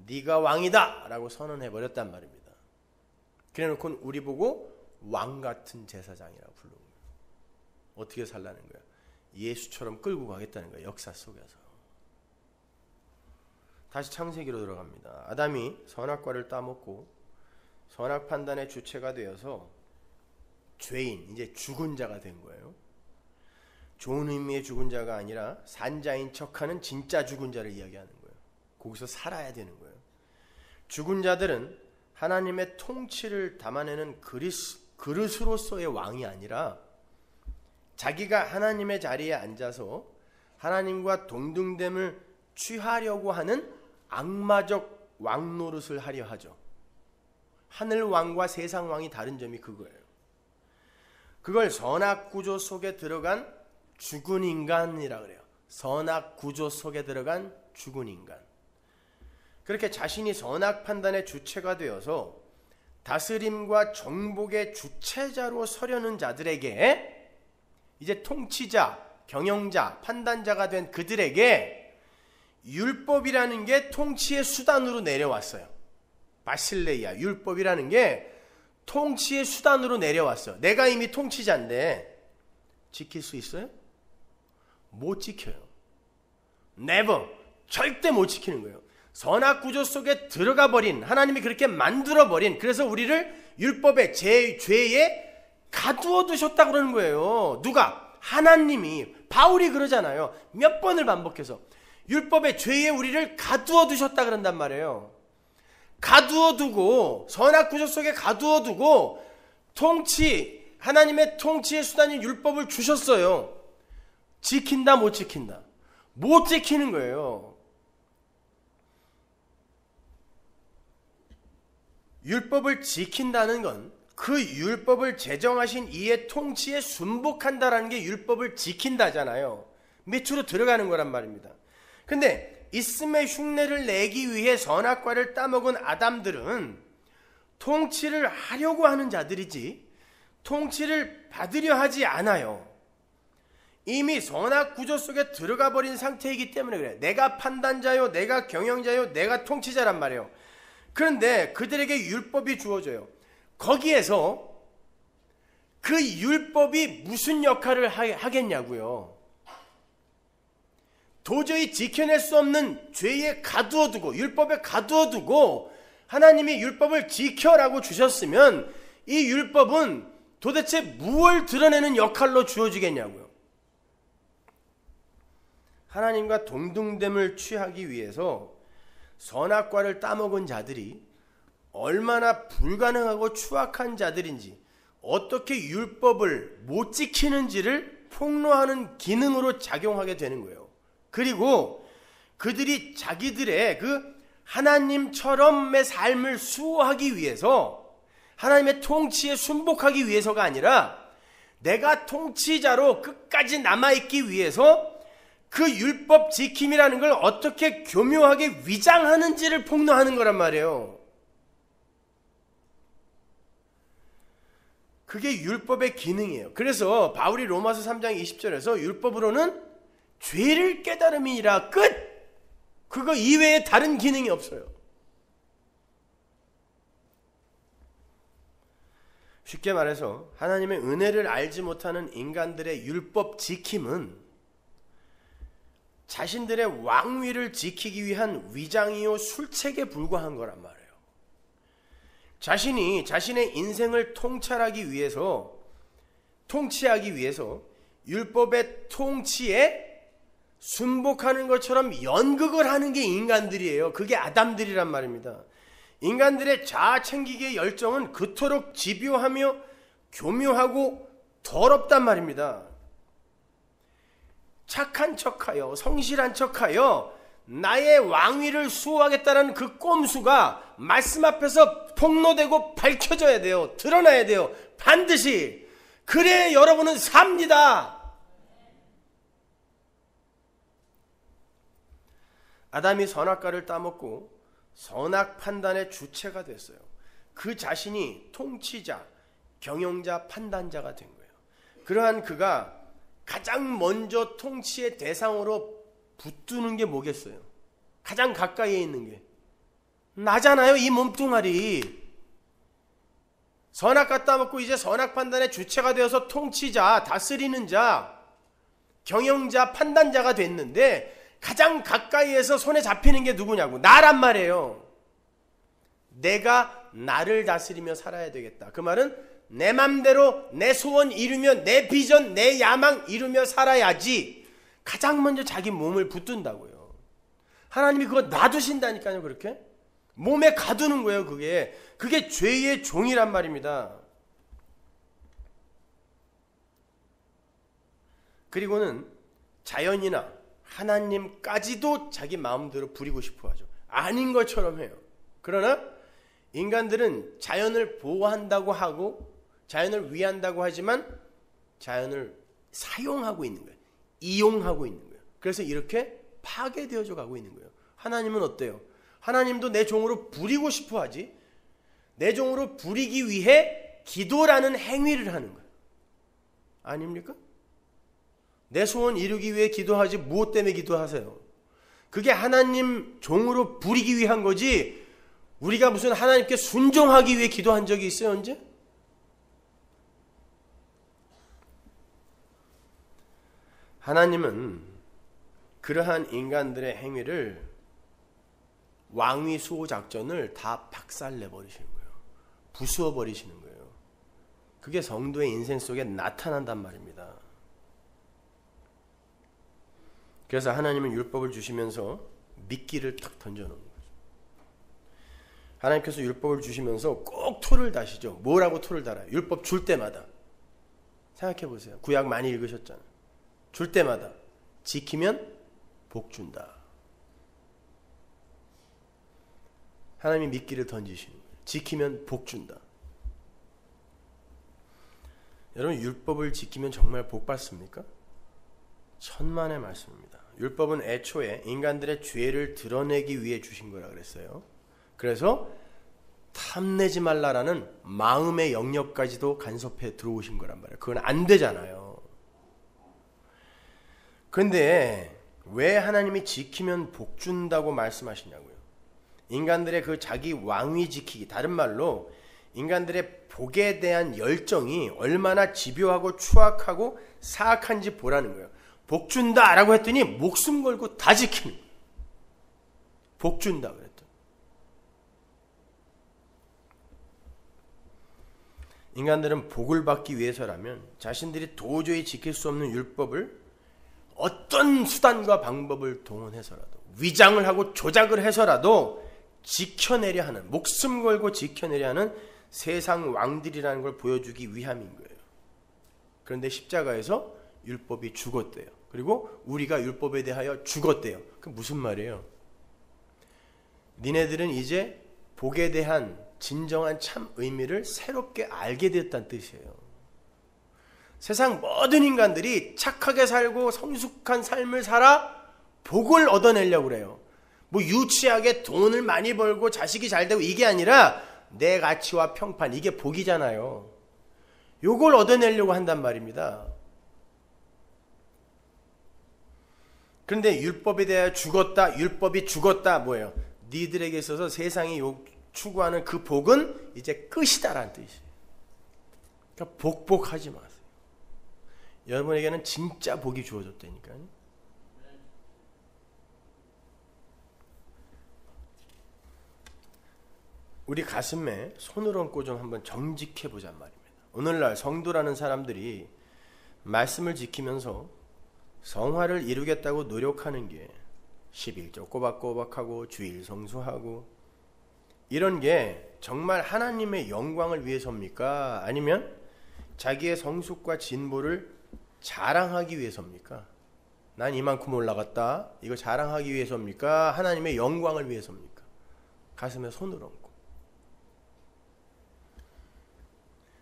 네가 왕이다 라고 선언해버렸단 말입니다. 그래놓고 우리 보고 왕같은 제사장이라고 부르는 거예요. 어떻게 살라는 거야? 예수처럼 끌고 가겠다는 거예요. 역사 속에서. 다시 창세기로 들어갑니다. 아담이 선악과를 따먹고 선악 판단의 주체가 되어서 죄인, 이제 죽은 자가 된 거예요. 좋은 의미의 죽은 자가 아니라 산자인 척하는 진짜 죽은 자를 이야기하는 거예요. 거기서 살아야 되는 거예요. 죽은 자들은 하나님의 통치를 담아내는 그릇으로서의 왕이 아니라 자기가 하나님의 자리에 앉아서 하나님과 동등됨을 취하려고 하는 악마적 왕 노릇을 하려 하죠. 하늘 왕과 세상 왕이 다른 점이 그거예요. 그걸 선악 구조 속에 들어간 죽은 인간이라 그래요. 선악 구조 속에 들어간 죽은 인간. 그렇게 자신이 선악 판단의 주체가 되어서 다스림과 정복의 주체자로 서려는 자들에게, 이제 통치자, 경영자, 판단자가 된 그들에게 율법이라는 게 통치의 수단으로 내려왔어요. 바실레이아, 율법이라는 게 통치의 수단으로 내려왔어요. 내가 이미 통치자인데 지킬 수 있어요? 못 지켜요. never, 절대 못 지키는 거예요. 선악 구조 속에 들어가 버린, 하나님이 그렇게 만들어 버린, 그래서 우리를 율법의 죄에 가두어 두셨다 그러는 거예요. 누가? 하나님이. 바울이 그러잖아요. 몇 번을 반복해서 율법의 죄에 우리를 가두어 두셨다 그런단 말이에요. 가두어 두고, 선악 구조 속에 가두어 두고 통치, 하나님의 통치의 수단인 율법을 주셨어요. 지킨다 못 지킨다? 못 지키는 거예요. 율법을 지킨다는 건 그 율법을 제정하신 이의 통치에 순복한다라는 게 율법을 지킨다잖아요. 밑으로 들어가는 거란 말입니다. 근데 있음의 흉내를 내기 위해 선악과를 따먹은 아담들은 통치를 하려고 하는 자들이지 통치를 받으려 하지 않아요. 이미 선악 구조 속에 들어가 버린 상태이기 때문에 그래요. 내가 판단자요, 내가 경영자요, 내가 통치자란 말이에요. 그런데 그들에게 율법이 주어져요. 거기에서 그 율법이 무슨 역할을 하겠냐고요. 도저히 지켜낼 수 없는 죄에 가두어두고 율법에 가두어두고 하나님이 율법을 지켜라고 주셨으면 이 율법은 도대체 무엇을 드러내는 역할로 주어지겠냐고요. 하나님과 동등됨을 취하기 위해서 선악과를 따먹은 자들이 얼마나 불가능하고 추악한 자들인지 어떻게 율법을 못 지키는지를 폭로하는 기능으로 작용하게 되는 거예요. 그리고 그들이 자기들의 그 하나님처럼의 삶을 수호하기 위해서 하나님의 통치에 순복하기 위해서가 아니라 내가 통치자로 끝까지 남아있기 위해서 그 율법 지킴이라는 걸 어떻게 교묘하게 위장하는지를 폭로하는 거란 말이에요. 그게 율법의 기능이에요. 그래서 바울이 로마서 3장 20절에서 율법으로는 죄를 깨달음이니라 끝! 그거 이외에 다른 기능이 없어요. 쉽게 말해서 하나님의 은혜를 알지 못하는 인간들의 율법 지킴은 자신들의 왕위를 지키기 위한 위장이요 술책에 불과한 거란 말이에요. 자신이 자신의 인생을 통치하기 위해서 율법의 통치에 순복하는 것처럼 연극을 하는 게 인간들이에요. 그게 아담들이란 말입니다. 인간들의 자아 챙기기의 열정은 그토록 집요하며 교묘하고 더럽단 말입니다. 착한 척하여 성실한 척하여 나의 왕위를 수호하겠다는 그 꼼수가 말씀 앞에서 폭로되고 밝혀져야 돼요. 드러나야 돼요. 반드시. 그래야 여러분은 삽니다. 아담이 선악과를 따먹고 선악 판단의 주체가 됐어요. 그 자신이 통치자, 경영자, 판단자가 된 거예요. 그러한 그가 가장 먼저 통치의 대상으로 붙드는 게 뭐겠어요? 가장 가까이에 있는 게 나잖아요. 이 몸뚱아리. 선악 갖다 먹고 이제 선악 판단의 주체가 되어서 통치자, 다스리는 자, 경영자, 판단자가 됐는데 가장 가까이에서 손에 잡히는 게 누구냐고. 나란 말이에요. 내가 나를 다스리며 살아야 되겠다. 그 말은 내 맘대로 내 소원 이루며 내 비전, 내 야망 이루며 살아야지. 가장 먼저 자기 몸을 붙든다고요. 하나님이 그거 놔두신다니까요. 그렇게 몸에 가두는 거예요. 그게 죄의 종이란 말입니다. 그리고는 자연이나 하나님까지도 자기 마음대로 부리고 싶어 하죠. 아닌 것처럼 해요. 그러나 인간들은 자연을 보호한다고 하고 자연을 위한다고 하지만 자연을 사용하고 있는 거예요. 이용하고 있는 거예요. 그래서 이렇게 파괴되어져 가고 있는 거예요. 하나님은 어때요? 하나님도 내 종으로 부리고 싶어 하지, 내 종으로 부리기 위해 기도라는 행위를 하는 거예요. 아닙니까? 내 소원 이루기 위해 기도하지 무엇 때문에 기도하세요? 그게 하나님 종으로 부리기 위한 거지 우리가 무슨 하나님께 순종하기 위해 기도한 적이 있어요? 언제? 하나님은 그러한 인간들의 행위를 왕위 수호 작전을 다 박살내버리시는 거예요. 부수어버리시는 거예요. 그게 성도의 인생 속에 나타난단 말입니다. 그래서 하나님은 율법을 주시면서 미끼를 탁 던져놓는 거죠. 하나님께서 율법을 주시면서 꼭 토를 다시죠. 뭐라고 토를 달아요? 율법 줄 때마다. 생각해 보세요. 구약 많이 읽으셨잖아요. 줄 때마다 지키면 복 준다. 하나님이 미끼를 던지시는 거예요. 지키면 복 준다. 여러분 율법을 지키면 정말 복 받습니까? 천만의 말씀입니다. 율법은 애초에 인간들의 죄를 드러내기 위해 주신 거라 그랬어요. 그래서 탐내지 말라라는 마음의 영역까지도 간섭해 들어오신 거란 말이에요. 그건 안 되잖아요. 그런데 왜 하나님이 지키면 복 준다고 말씀하시냐고요. 인간들의 그 자기 왕위 지키기, 다른 말로 인간들의 복에 대한 열정이 얼마나 집요하고 추악하고 사악한지 보라는 거예요. 복 준다라고 했더니 목숨 걸고 다 지키는 거예요. 복 준다 그랬더니. 인간들은 복을 받기 위해서라면 자신들이 도저히 지킬 수 없는 율법을 어떤 수단과 방법을 동원해서라도, 위장을 하고 조작을 해서라도 지켜내려 하는, 목숨 걸고 지켜내려 하는 세상 왕들이라는 걸 보여주기 위함인 거예요. 그런데 십자가에서 율법이 죽었대요. 그리고 우리가 율법에 대하여 죽었대요. 그 무슨 말이에요? 니네들은 이제 복에 대한 진정한 참 의미를 새롭게 알게 됐다는 뜻이에요. 세상 모든 인간들이 착하게 살고 성숙한 삶을 살아 복을 얻어내려고 그래요. 뭐 유치하게 돈을 많이 벌고 자식이 잘 되고 이게 아니라 내 가치와 평판, 이게 복이잖아요. 요걸 얻어내려고 한단 말입니다. 그런데 율법에 대하여 죽었다, 율법이 죽었다 뭐예요? 니들에게 있어서 세상이 추구하는 그 복은 이제 끝이다라는 뜻이에요. 그러니까 복복하지 마세요. 여러분에게는 진짜 복이 주어졌다니까요. 우리 가슴에 손을 얹고 좀 한번 정직해 보자 말입니다. 오늘날 성도라는 사람들이 말씀을 지키면서 성화를 이루겠다고 노력하는 게 11조 꼬박꼬박하고 주일 성수하고 이런 게 정말 하나님의 영광을 위해서입니까? 아니면 자기의 성숙과 진보를 자랑하기 위해서입니까? 난 이만큼 올라갔다. 이거 자랑하기 위해서입니까? 하나님의 영광을 위해서입니까? 가슴에 손을 얹고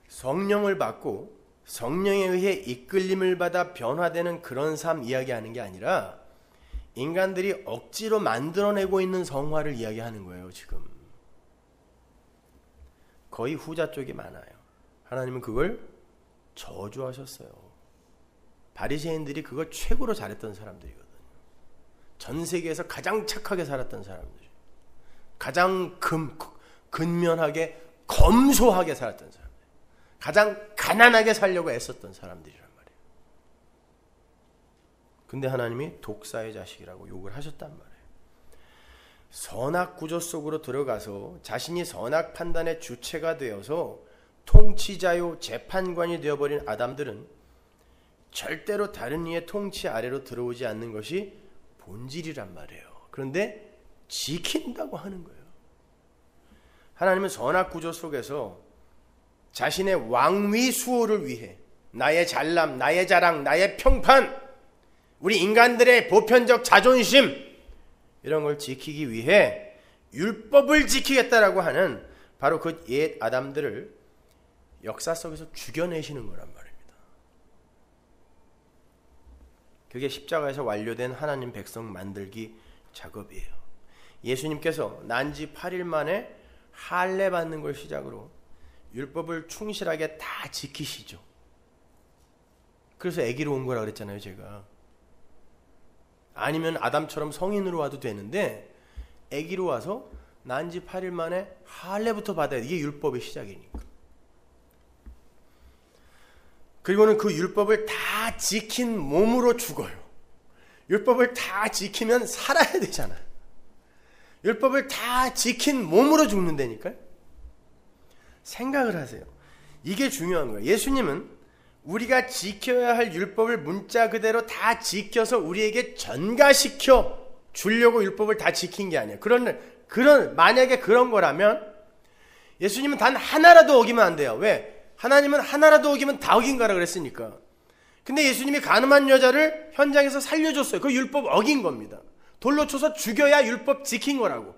성령을 받고 성령에 의해 이끌림을 받아 변화되는 그런 삶 이야기하는 게 아니라 인간들이 억지로 만들어내고 있는 성화를 이야기하는 거예요. 지금 거의 후자 쪽이 많아요. 하나님은 그걸 저주하셨어요. 바리새인들이 그걸 최고로 잘했던 사람들이거든요. 전 세계에서 가장 착하게 살았던 사람들이, 가장 근면하게 검소하게 살았던 사람들, 가장 가난하게 살려고 애썼던 사람들이란 말이에요. 근데 하나님이 독사의 자식이라고 욕을 하셨단 말이에요. 선악 구조 속으로 들어가서 자신이 선악 판단의 주체가 되어서 통치자요 재판관이 되어버린 아담들은 절대로 다른 이의 통치 아래로 들어오지 않는 것이 본질이란 말이에요. 그런데 지킨다고 하는 거예요. 하나님은 선악 구조 속에서 자신의 왕위 수호를 위해 나의 잘남, 나의 자랑, 나의 평판, 우리 인간들의 보편적 자존심 이런 걸 지키기 위해 율법을 지키겠다라고 하는 바로 그 옛 아담들을 역사 속에서 죽여내시는 거란 말입니다. 그게 십자가에서 완료된 하나님 백성 만들기 작업이에요. 예수님께서 난지 8일 만에 할례 받는 걸 시작으로 율법을 충실하게 다 지키시죠. 그래서 아기로 온 거라 그랬잖아요, 제가. 아니면 아담처럼 성인으로 와도 되는데 아기로 와서 난지 8일 만에 할례부터 받아야 돼. 이게 율법의 시작이니까. 그리고는 그 율법을 다 지킨 몸으로 죽어요. 율법을 다 지키면 살아야 되잖아요. 율법을 다 지킨 몸으로 죽는다니까요. 생각을 하세요. 이게 중요한 거예요. 예수님은 우리가 지켜야 할 율법을 문자 그대로 다 지켜서 우리에게 전가시켜 주려고 율법을 다 지킨 게 아니에요. 만약에 그런 거라면 예수님은 단 하나라도 어기면 안 돼요. 왜? 하나님은 하나라도 어기면 다 어긴 거라 그랬으니까. 근데 예수님이 가늠한 여자를 현장에서 살려줬어요. 그 율법 어긴 겁니다. 돌로 쳐서 죽여야 율법 지킨 거라고.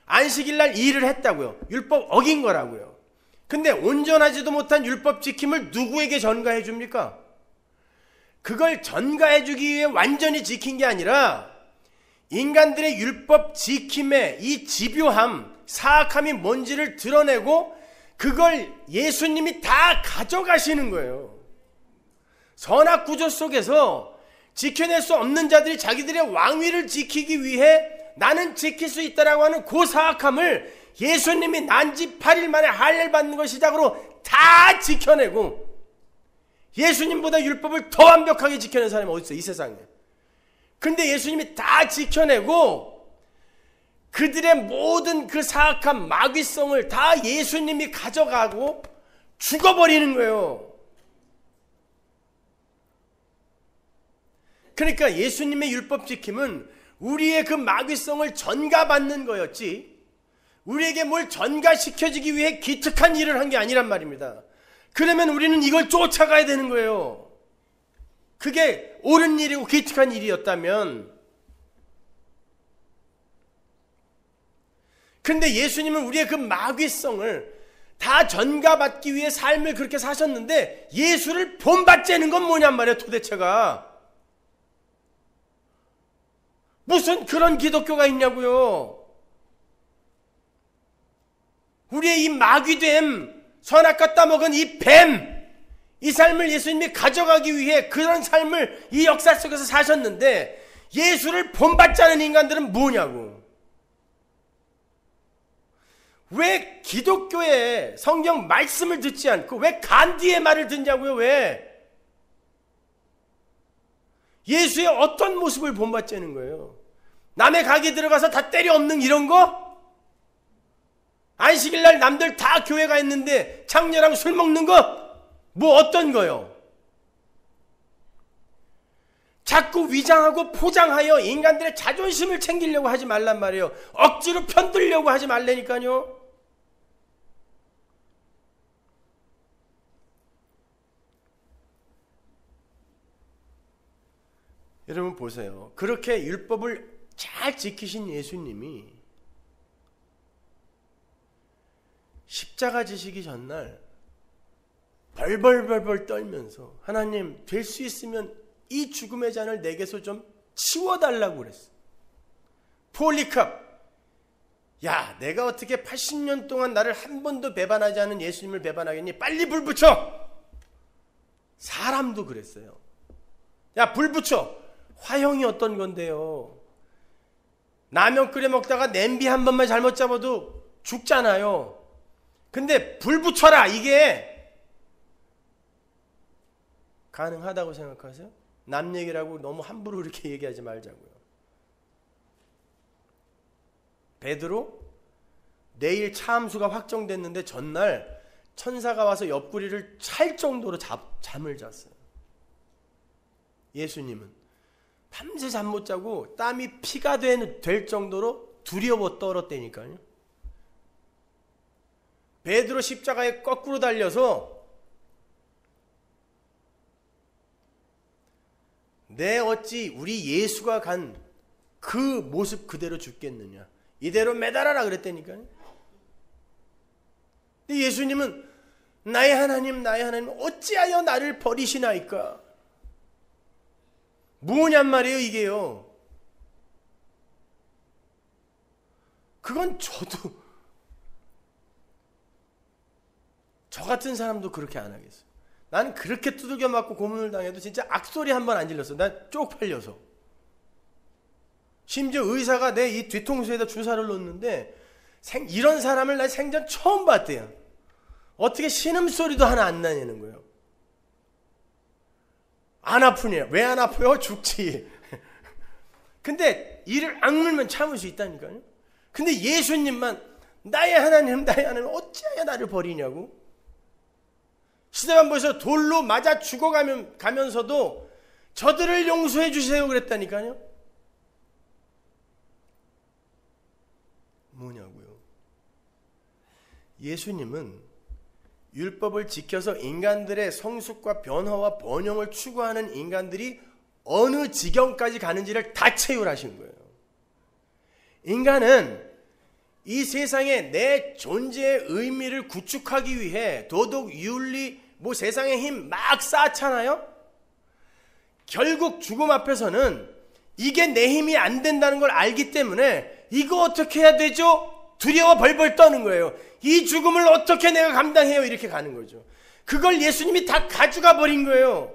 안식일날 일을 했다고요. 율법 어긴 거라고요. 근데 온전하지도 못한 율법 지킴을 누구에게 전가해 줍니까? 그걸 전가해주기 위해 완전히 지킨 게 아니라 인간들의 율법 지킴의 이 집요함, 사악함이 뭔지를 드러내고 그걸 예수님이 다 가져가시는 거예요. 선악 구조 속에서 지켜낼 수 없는 자들이 자기들의 왕위를 지키기 위해 나는 지킬 수 있다라고 하는 그 사악함을 예수님이 난지 8일 만에 할례 받는 걸 시작으로 다 지켜내고, 예수님보다 율법을 더 완벽하게 지켜낸 사람이 어디 있어요, 이 세상에. 근데 예수님이 다 지켜내고 그들의 모든 그 사악한 마귀성을 다 예수님이 가져가고 죽어버리는 거예요. 그러니까 예수님의 율법 지킴은 우리의 그 마귀성을 전가받는 거였지, 우리에게 뭘 전가시켜주기 위해 기특한 일을 한 게 아니란 말입니다. 그러면 우리는 이걸 쫓아가야 되는 거예요. 그게 옳은 일이고 기특한 일이었다면. 근데 예수님은 우리의 그 마귀성을 다 전가받기 위해 삶을 그렇게 사셨는데 예수를 본받자는 건 뭐냔 말이에요, 도대체가. 무슨 그런 기독교가 있냐고요. 우리의 이 마귀됨, 선악과 따먹은 이 뱀, 이 삶을 예수님이 가져가기 위해 그런 삶을 이 역사 속에서 사셨는데 예수를 본받자는 인간들은 뭐냐고. 왜 기독교의 성경 말씀을 듣지 않고 왜 간디의 말을 듣냐고요. 왜? 예수의 어떤 모습을 본받자는 거예요? 남의 가게 들어가서 다 때려 엎는 이런 거? 안식일날 남들 다 교회 가 있는데 창녀랑 술 먹는 거? 뭐 어떤 거요? 자꾸 위장하고 포장하여 인간들의 자존심을 챙기려고 하지 말란 말이에요. 억지로 편들려고 하지 말라니까요. 여러분 보세요. 그렇게 율법을 잘 지키신 예수님이 십자가 지시기 전날 벌벌벌벌 떨면서 하나님 될 수 있으면 이 죽음의 잔을 내게서 좀 치워달라고 그랬어. 폴리캅, 야 내가 어떻게 80년 동안 나를 한 번도 배반하지 않은 예수님을 배반하겠니? 빨리 불 붙여. 사람도 그랬어요. 야 불 붙여. 화형이 어떤 건데요. 라면 끓여 먹다가 냄비 한 번만 잘못 잡아도 죽잖아요. 근데 불 붙여라, 이게 가능하다고 생각하세요? 남 얘기라고 너무 함부로 그렇게 얘기하지 말자고요. 베드로 내일 차 함수가 확정됐는데 전날 천사가 와서 옆구리를 찰 정도로 잠을 잤어요. 예수님은 밤새 잠 못 자고 땀이 피가 될 정도로 두려워 떨었다니까요. 베드로 십자가에 거꾸로 달려서 내 어찌 우리 예수가 간 그 모습 그대로 죽겠느냐, 이대로 매달아라 그랬다니까요. 근데 예수님은 나의 하나님 나의 하나님 어찌하여 나를 버리시나이까. 뭐냔 말이에요 이게요. 그건 저도, 저 같은 사람도 그렇게 안 하겠어요. 나는 그렇게 두들겨 맞고 고문을 당해도 진짜 악소리 한 번 안 질렀어. 난 쪽팔려서. 심지어 의사가 내 이 뒤통수에다 주사를 놓는데 이런 사람을 난 생전 처음 봤대요. 어떻게 신음소리도 하나 안 나냐는 거예요. 안 아프냐? 왜 안 아파요? 죽지. 근데 이를 악물면 참을 수 있다니까요. 근데 예수님만 나의 하나님 나의 하나님 어찌하여 나를 버리냐고. 스데반보에서 돌로 맞아 죽어가면서도 저들을 용서해 주세요 그랬다니까요. 뭐냐고요. 예수님은 율법을 지켜서 인간들의 성숙과 변화와 번영을 추구하는 인간들이 어느 지경까지 가는지를 다 체휼하신 거예요. 인간은 이 세상에 내 존재의 의미를 구축하기 위해 도덕, 윤리, 세상의 힘 막 쌓잖아요. 결국 죽음 앞에서는 이게 내 힘이 안 된다는 걸 알기 때문에 이거 어떻게 해야 되죠? 두려워 벌벌 떠는 거예요. 이 죽음을 어떻게 내가 감당해요? 이렇게 가는 거죠. 그걸 예수님이 다 가져가 버린 거예요.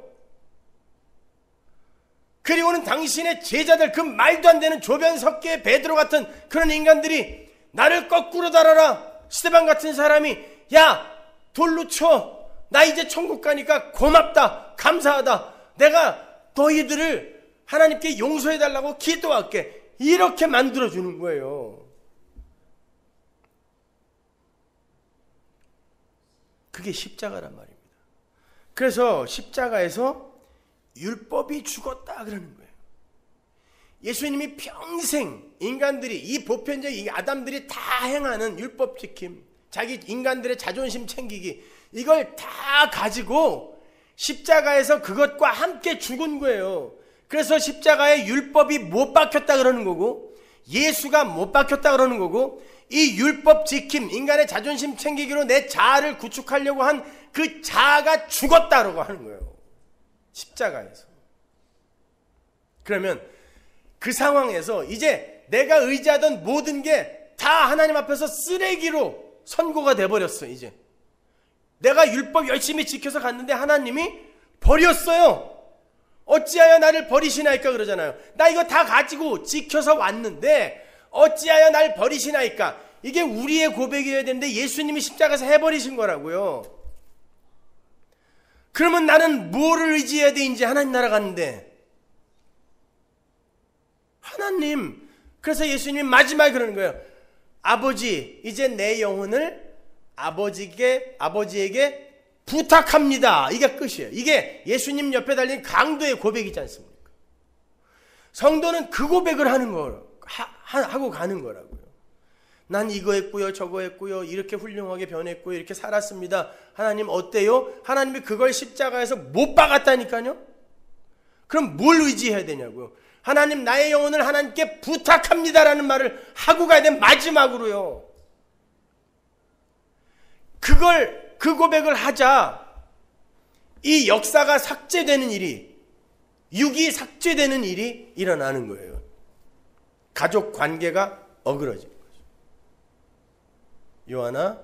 그리고는 당신의 제자들, 그 말도 안 되는 조변석계 베드로 같은 그런 인간들이 나를 거꾸로 달아라. 스데반 같은 사람이 야 돌로 쳐. 나 이제 천국 가니까 고맙다. 감사하다. 내가 너희들을 하나님께 용서해달라고 기도할게. 이렇게 만들어주는 거예요. 그게 십자가란 말입니다. 그래서 십자가에서 율법이 죽었다 그러는 거예요. 예수님이 평생 인간들이, 이 보편적인 아담들이 다 행하는 율법 지킴, 자기 인간들의 자존심 챙기기, 이걸 다 가지고 십자가에서 그것과 함께 죽은 거예요. 그래서 십자가에 율법이 못 박혔다 그러는 거고, 예수가 못 박혔다 그러는 거고, 이 율법 지킴, 인간의 자존심 챙기기로 내 자아를 구축하려고 한 그 자아가 죽었다라고 하는 거예요. 십자가에서. 그러면 그 상황에서 이제 내가 의지하던 모든 게 다 하나님 앞에서 쓰레기로 선고가 돼버렸어. 이제 내가 율법 열심히 지켜서 갔는데 하나님이 버렸어요. 어찌하여 나를 버리시나이까 그러잖아요. 나 이거 다 가지고 지켜서 왔는데 어찌하여 날 버리시나이까. 이게 우리의 고백이어야 되는데 예수님이 십자가에서 해버리신 거라고요. 그러면 나는 뭐를 의지해야 돼? 이제 하나님 나라 갔는데 하나님. 그래서 예수님이 마지막에 그러는 거예요. 아버지, 이제 내 영혼을 아버지에게 부탁합니다. 이게 끝이에요. 이게 예수님 옆에 달린 강도의 고백이지 않습니까? 성도는 그 고백을 하는 거 하고 가는 거라고요. 난 이거 했고요, 저거 했고요, 이렇게 훌륭하게 변했고요, 이렇게 살았습니다. 하나님 어때요? 하나님이 그걸 십자가에서 못 박았다니까요. 그럼 뭘 의지해야 되냐고요. 하나님, 나의 영혼을 하나님께 부탁합니다라는 말을 하고 가야 돼. 마지막으로요. 그 고백을 하자 이 역사가 삭제되는 일이, 육이 삭제되는 일이 일어나는 거예요. 가족 관계가 어그러지는 거죠. 요한아,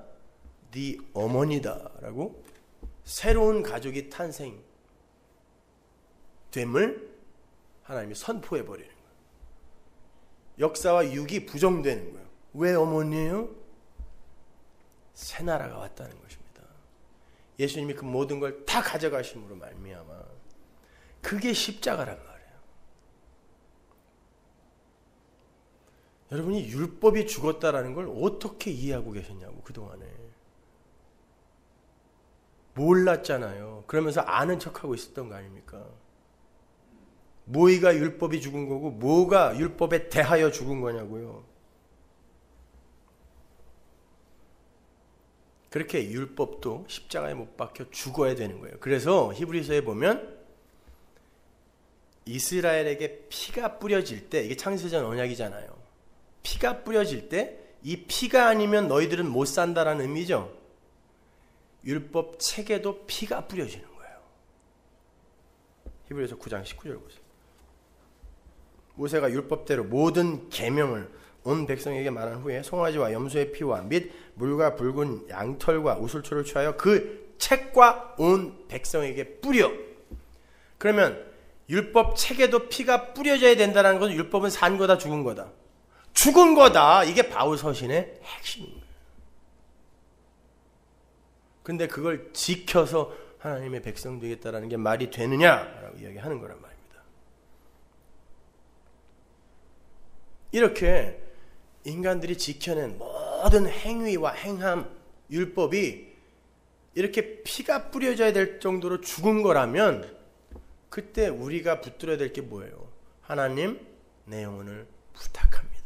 네 어머니다라고 새로운 가족이 탄생됨을 하나님이 선포해 버리는 거예요. 역사와 육이 부정되는 거예요. 왜 어머니예요? 새 나라가 왔다는 것입니다. 예수님이 그 모든 걸 다 가져가심으로 말미암아 그게 십자가란 말이에요. 여러분이 율법이 죽었다라는 걸 어떻게 이해하고 계셨냐고. 그동안에 몰랐잖아요. 그러면서 아는 척하고 있었던 거 아닙니까? 뭐가 율법이 죽은 거고 뭐가 율법에 대하여 죽은 거냐고요. 그렇게 율법도 십자가에 못 박혀 죽어야 되는 거예요. 그래서 히브리서에 보면 이스라엘에게 피가 뿌려질 때, 이게 창세전 언약이잖아요. 피가 뿌려질 때 이 피가 아니면 너희들은 못 산다라는 의미죠. 율법 책에도 피가 뿌려지는 거예요. 히브리서 9장 19절 보세요. 모세가 율법대로 모든 계명을 온 백성에게 말한 후에 송아지와 염소의 피와 및 물과 붉은 양털과 우슬초를 취하여 그 책과 온 백성에게 뿌려. 그러면 율법 책에도 피가 뿌려져야 된다는 건 율법은 산 거다 죽은 거다? 죽은 거다. 이게 바울 서신의 핵심인 거예요. 근데 그걸 지켜서 하나님의 백성 되겠다라는 게 말이 되느냐라고 이야기하는 거란 말입니다. 이렇게 인간들이 지켜낸 모든 행위와 행함, 율법이 이렇게 피가 뿌려져야 될 정도로 죽은 거라면 그때 우리가 붙들어야 될 게 뭐예요? 하나님, 내 영혼을 부탁합니다.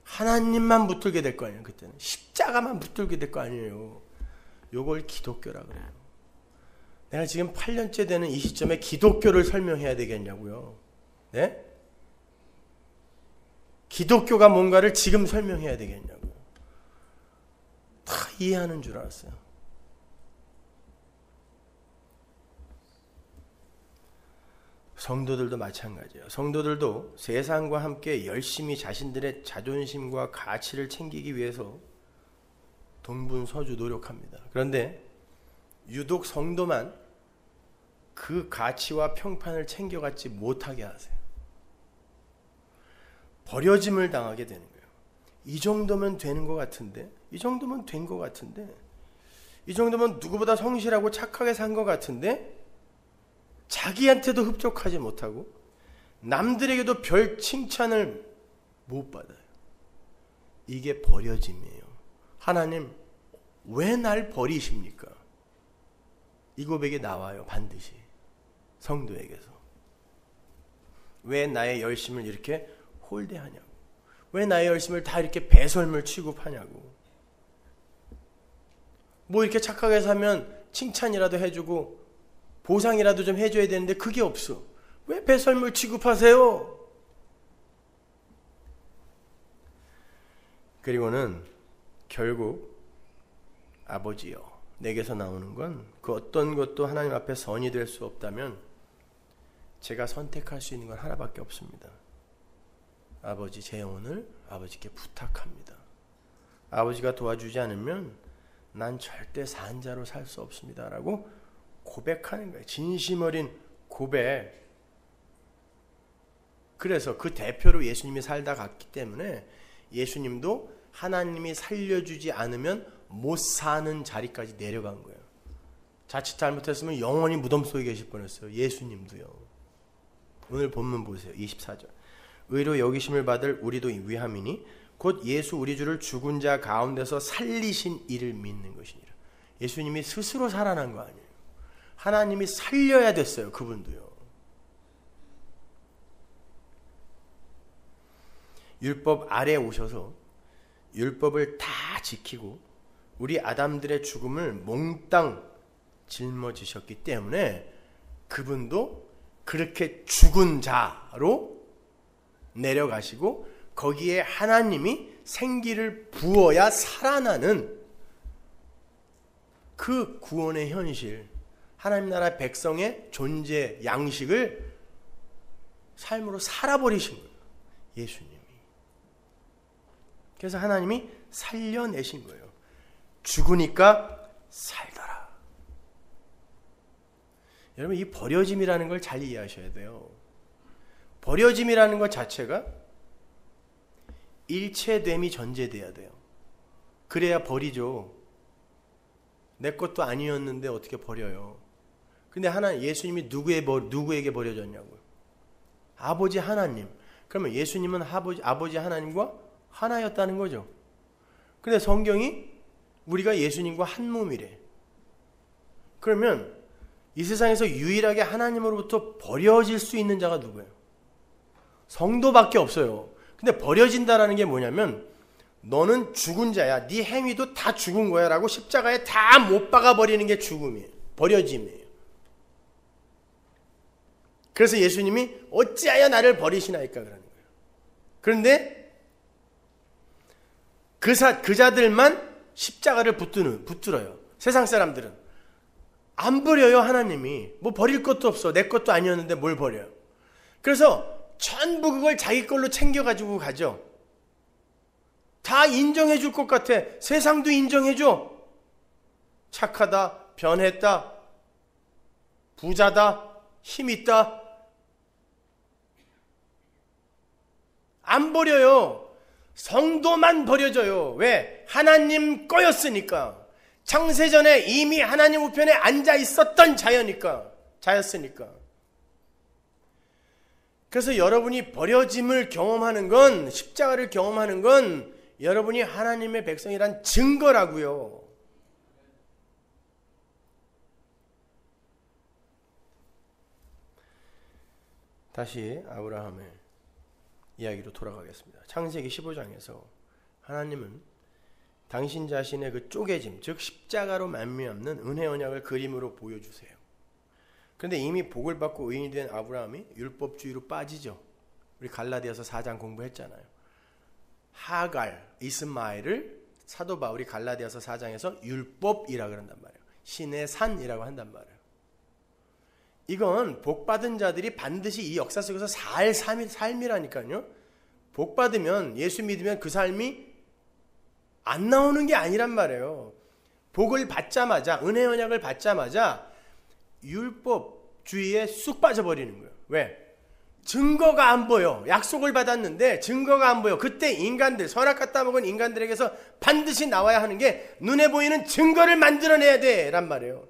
하나님만 붙들게 될 거 아니에요. 그때는 십자가만 붙들게 될 거 아니에요. 요걸 기독교라 그래요. 내가 지금 8년째 되는 이 시점에 기독교를 설명해야 되겠냐고요. 네? 기독교가 뭔가를 지금 설명해야 되겠냐고요. 다 이해하는 줄 알았어요. 성도들도 마찬가지예요. 성도들도 세상과 함께 열심히 자신들의 자존심과 가치를 챙기기 위해서 동분서주 노력합니다. 그런데 유독 성도만 그 가치와 평판을 챙겨갖지 못하게 하세요. 버려짐을 당하게 되는 거예요. 이 정도면 되는 것 같은데, 이 정도면 된 것 같은데, 이 정도면 누구보다 성실하고 착하게 산 것 같은데, 자기한테도 흡족하지 못하고 남들에게도 별 칭찬을 못 받아요. 이게 버려짐이에요. 하나님, 왜 날 버리십니까? 이 고백이 나와요. 반드시 성도에게서. 왜 나의 열심을 이렇게 홀대하냐고, 왜 나의 열심을 다 이렇게 배설물 취급하냐고, 뭐 이렇게 착하게 사면 칭찬이라도 해주고 보상이라도 좀 해줘야 되는데 그게 없어. 왜 배설물 취급하세요? 그리고는 결국 아버지여, 내게서 나오는 건 그 어떤 것도 하나님 앞에 선이 될 수 없다면 제가 선택할 수 있는 건 하나밖에 없습니다. 아버지, 제 영혼을 아버지께 부탁합니다. 아버지가 도와주지 않으면 난 절대 산자로 살 수 없습니다 라고 고백하는 거예요. 진심 어린 고백. 그래서 그 대표로 예수님이 살다 갔기 때문에 예수님도 하나님이 살려주지 않으면 못 사는 자리까지 내려간 거예요. 자칫 잘못했으면 영원히 무덤 속에 계실 뻔했어요. 예수님도요. 오늘 본문 보세요. 24절. 의로 여기심을 받을 우리도 위함이니 곧 예수 우리 주를 죽은 자 가운데서 살리신 이를 믿는 것이니라. 예수님이 스스로 살아난 거 아니에요. 하나님이 살려야 됐어요. 그분도요. 율법 아래 오셔서 율법을 다 지키고 우리 아담들의 죽음을 몽땅 짊어지셨기 때문에 그분도 그렇게 죽은 자로 내려가시고 거기에 하나님이 생기를 부어야 살아나는 그 구원의 현실, 하나님 나라 백성의 존재 양식을 삶으로 살아버리신 거예요. 예수님이. 그래서 하나님이 살려내신 거예요. 죽으니까 살더라. 여러분, 이 버려짐이라는 걸 잘 이해하셔야 돼요. 버려짐이라는 것 자체가 일체됨이 전제돼야 돼요. 그래야 버리죠. 내 것도 아니었는데 어떻게 버려요? 근데 예수님이 누구에게 버려졌냐고요? 아버지 하나님. 그러면 예수님은 아버지 하나님과 하나였다는 거죠. 근데 성경이 우리가 예수님과 한 몸이래. 그러면 이 세상에서 유일하게 하나님으로부터 버려질 수 있는 자가 누구예요? 성도밖에 없어요. 근데 버려진다라는 게 뭐냐면 너는 죽은 자야. 네 행위도 다 죽은 거야 라고 십자가에 다 못 박아버리는 게 죽음이에요. 버려짐이에요. 그래서 예수님이 어찌하여 나를 버리시나이까 그러는 거예요. 그런데 그 자들만 십자가를 붙들어요. 세상 사람들은 안 버려요. 하나님이 뭐 버릴 것도 없어. 내 것도 아니었는데 뭘 버려요. 그래서 전부 그걸 자기 걸로 챙겨가지고 가죠. 다 인정해 줄 것 같아. 세상도 인정해 줘. 착하다, 변했다, 부자다, 힘있다. 안 버려요. 성도만 버려져요. 왜? 하나님 거였으니까. 창세전에 이미 하나님 우편에 앉아 있었던 자였으니까. 그래서 여러분이 버려짐을 경험하는 건, 십자가를 경험하는 건 여러분이 하나님의 백성이란 증거라고요. 다시 아브라함의 이야기로 돌아가겠습니다. 창세기 15장에서 하나님은 당신 자신의 그 쪼개짐, 즉 십자가로 말미암는 은혜 언약을 그림으로 보여주세요. 그런데 이미 복을 받고 의인이 된 아브라함이 율법주의로 빠지죠. 우리 갈라디아서 4장 공부했잖아요. 하갈, 이스마엘을 사도 바울이 갈라디아서 4장에서 율법이라고 한단 말이에요. 신의 산이라고 한단 말이에요. 이건 복받은 자들이 반드시 이 역사 속에서 살 삶이라니까요. 복받으면, 예수 믿으면 그 삶이 안 나오는 게 아니란 말이에요. 복을 받자마자, 은혜 언약을 받자마자 율법주의에 쑥 빠져버리는 거예요. 왜? 증거가 안 보여. 약속을 받았는데 증거가 안 보여. 그때 인간들, 선악 갖다 먹은 인간들에게서 반드시 나와야 하는 게 눈에 보이는 증거를 만들어내야 돼 란 말이에요.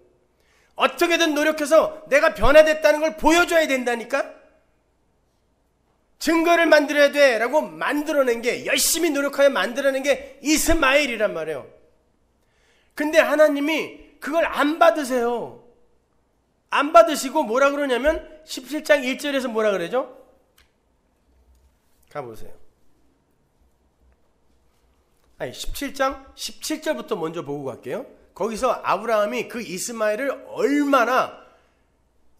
어떻게든 노력해서 내가 변화됐다는 걸 보여줘야 된다니까. 증거를 만들어야 돼 라고 만들어낸 게, 열심히 노력하여 만들어낸 게 이스마엘이란 말이에요. 근데 하나님이 그걸 안 받으세요. 안 받으시고 뭐라 그러냐면 17장 1절에서 뭐라 그러죠? 가보세요. 17장 17절부터 먼저 보고 갈게요. 거기서 아브라함이 그 이스마엘을 얼마나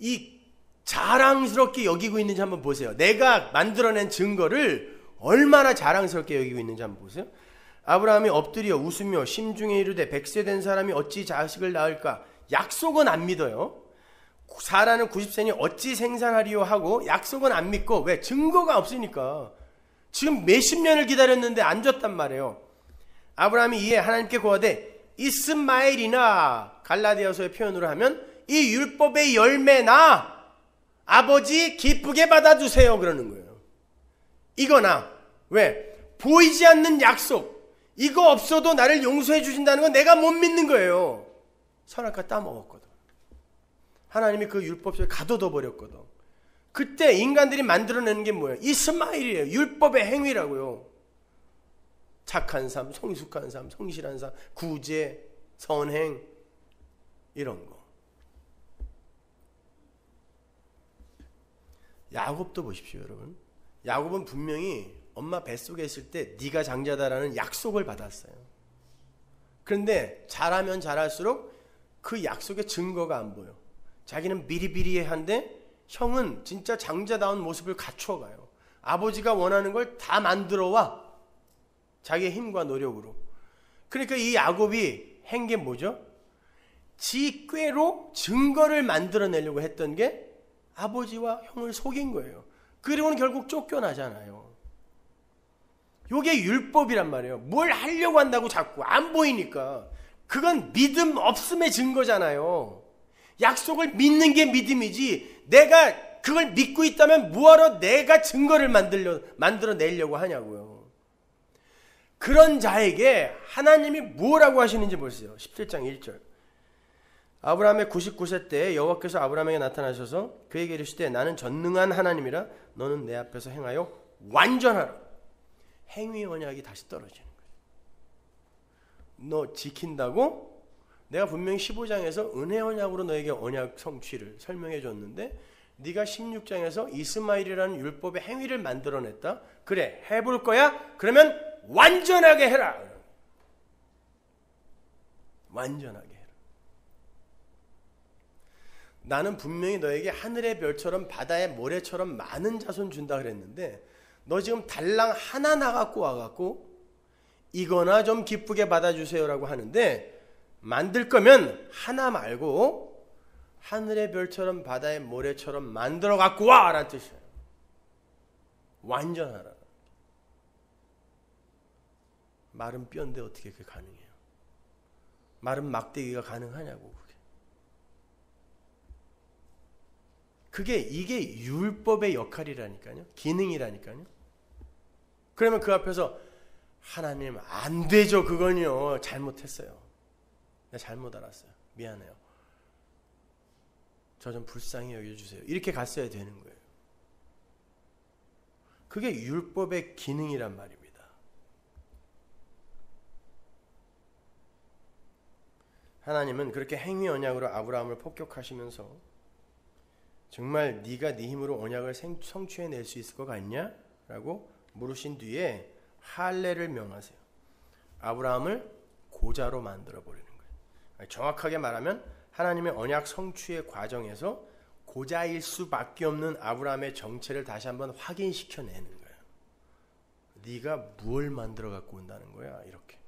이 자랑스럽게 여기고 있는지 한번 보세요. 내가 만들어낸 증거를 얼마나 자랑스럽게 여기고 있는지 한번 보세요. 아브라함이 엎드려 웃으며 심중에 이르되 100세 된 사람이 어찌 자식을 낳을까? 약속은 안 믿어요. 사라는 90세니 어찌 생산하리요 하고 약속은 안 믿고. 왜? 증거가 없으니까. 지금 몇십 년을 기다렸는데 안 줬단 말이에요. 아브라함이 이에 하나님께 고하되 이스마엘이나, 갈라디아서의 표현으로 하면 이 율법의 열매나 아버지 기쁘게 받아주세요 그러는 거예요. 이거나. 왜? 보이지 않는 약속, 이거 없어도 나를 용서해 주신다는 건 내가 못 믿는 거예요. 선악과 따먹었거든. 하나님이 그 율법 속에 가둬둬 버렸거든. 그때 인간들이 만들어내는 게 뭐예요? 이스마엘이에요. 율법의 행위라고요. 착한 삶, 성숙한 삶, 성실한 삶, 구제, 선행, 이런 거. 야곱도 보십시오, 여러분. 야곱은 분명히 엄마 뱃속에 있을 때 네가 장자다라는 약속을 받았어요. 그런데 자라면 자랄수록 그 약속의 증거가 안 보여. 자기는 비리비리한데 형은 진짜 장자다운 모습을 갖춰가요. 아버지가 원하는 걸 다 만들어와. 자기의 힘과 노력으로. 그러니까 이 야곱이 한 게 뭐죠? 지 꾀로 증거를 만들어내려고 했던 게 아버지와 형을 속인 거예요. 그리고는 결국 쫓겨나잖아요. 이게 율법이란 말이에요. 뭘 하려고 한다고 자꾸 안 보이니까. 그건 믿음 없음의 증거잖아요. 약속을 믿는 게 믿음이지, 내가 그걸 믿고 있다면 뭐하러 내가 증거를 만들어내려고 하냐고요. 그런 자에게 하나님이 뭐라고 하시는지 보세요. 17장 1절. 아브라함의 99세 때 여호와께서 아브라함에게 나타나셔서 그에게 이르시되 나는 전능한 하나님이라 너는 내 앞에서 행하여 완전하라. 행위 언약이 다시 떨어지는 거예요. 너 지킨다고? 내가 분명히 15장에서 은혜 언약으로 너에게 언약 성취를 설명해 줬는데 네가 16장에서 이스마엘이라는 율법의 행위를 만들어냈다. 그래, 해볼 거야? 그러면 완전하게 해라. 완전하게 해라. 나는 분명히 너에게 하늘의 별처럼 바다의 모래처럼 많은 자손 준다 그랬는데 너 지금 달랑 하나 나갖고 와갖고 이거나 좀 기쁘게 받아주세요라고 하는데, 만들 거면 하나 말고 하늘의 별처럼 바다의 모래처럼 만들어 갖고 와 라는 뜻이에요. 완전하라. 마른 뼈인데 어떻게 그게 가능해요? 마른 막대기가 가능하냐고. 이게 율법의 역할이라니까요. 기능이라니까요. 그러면 그 앞에서 하나님 안 되죠. 그건요. 잘못했어요. 내가 잘못 알았어요. 미안해요. 저 좀 불쌍히 여겨주세요. 이렇게 갔어야 되는 거예요. 그게 율법의 기능이란 말입니다. 하나님은 그렇게 행위 언약으로 아브라함을 폭격하시면서 정말 네가 네 힘으로 언약을 성취해낼 수 있을 것 같냐? 라고 물으신 뒤에 할례를 명하세요. 아브라함을 고자로 만들어버리는 거예요. 정확하게 말하면 하나님의 언약 성취의 과정에서 고자일 수밖에 없는 아브라함의 정체를 다시 한번 확인시켜내는 거예요. 네가 뭘 만들어 갖고 온다는 거야? 이렇게.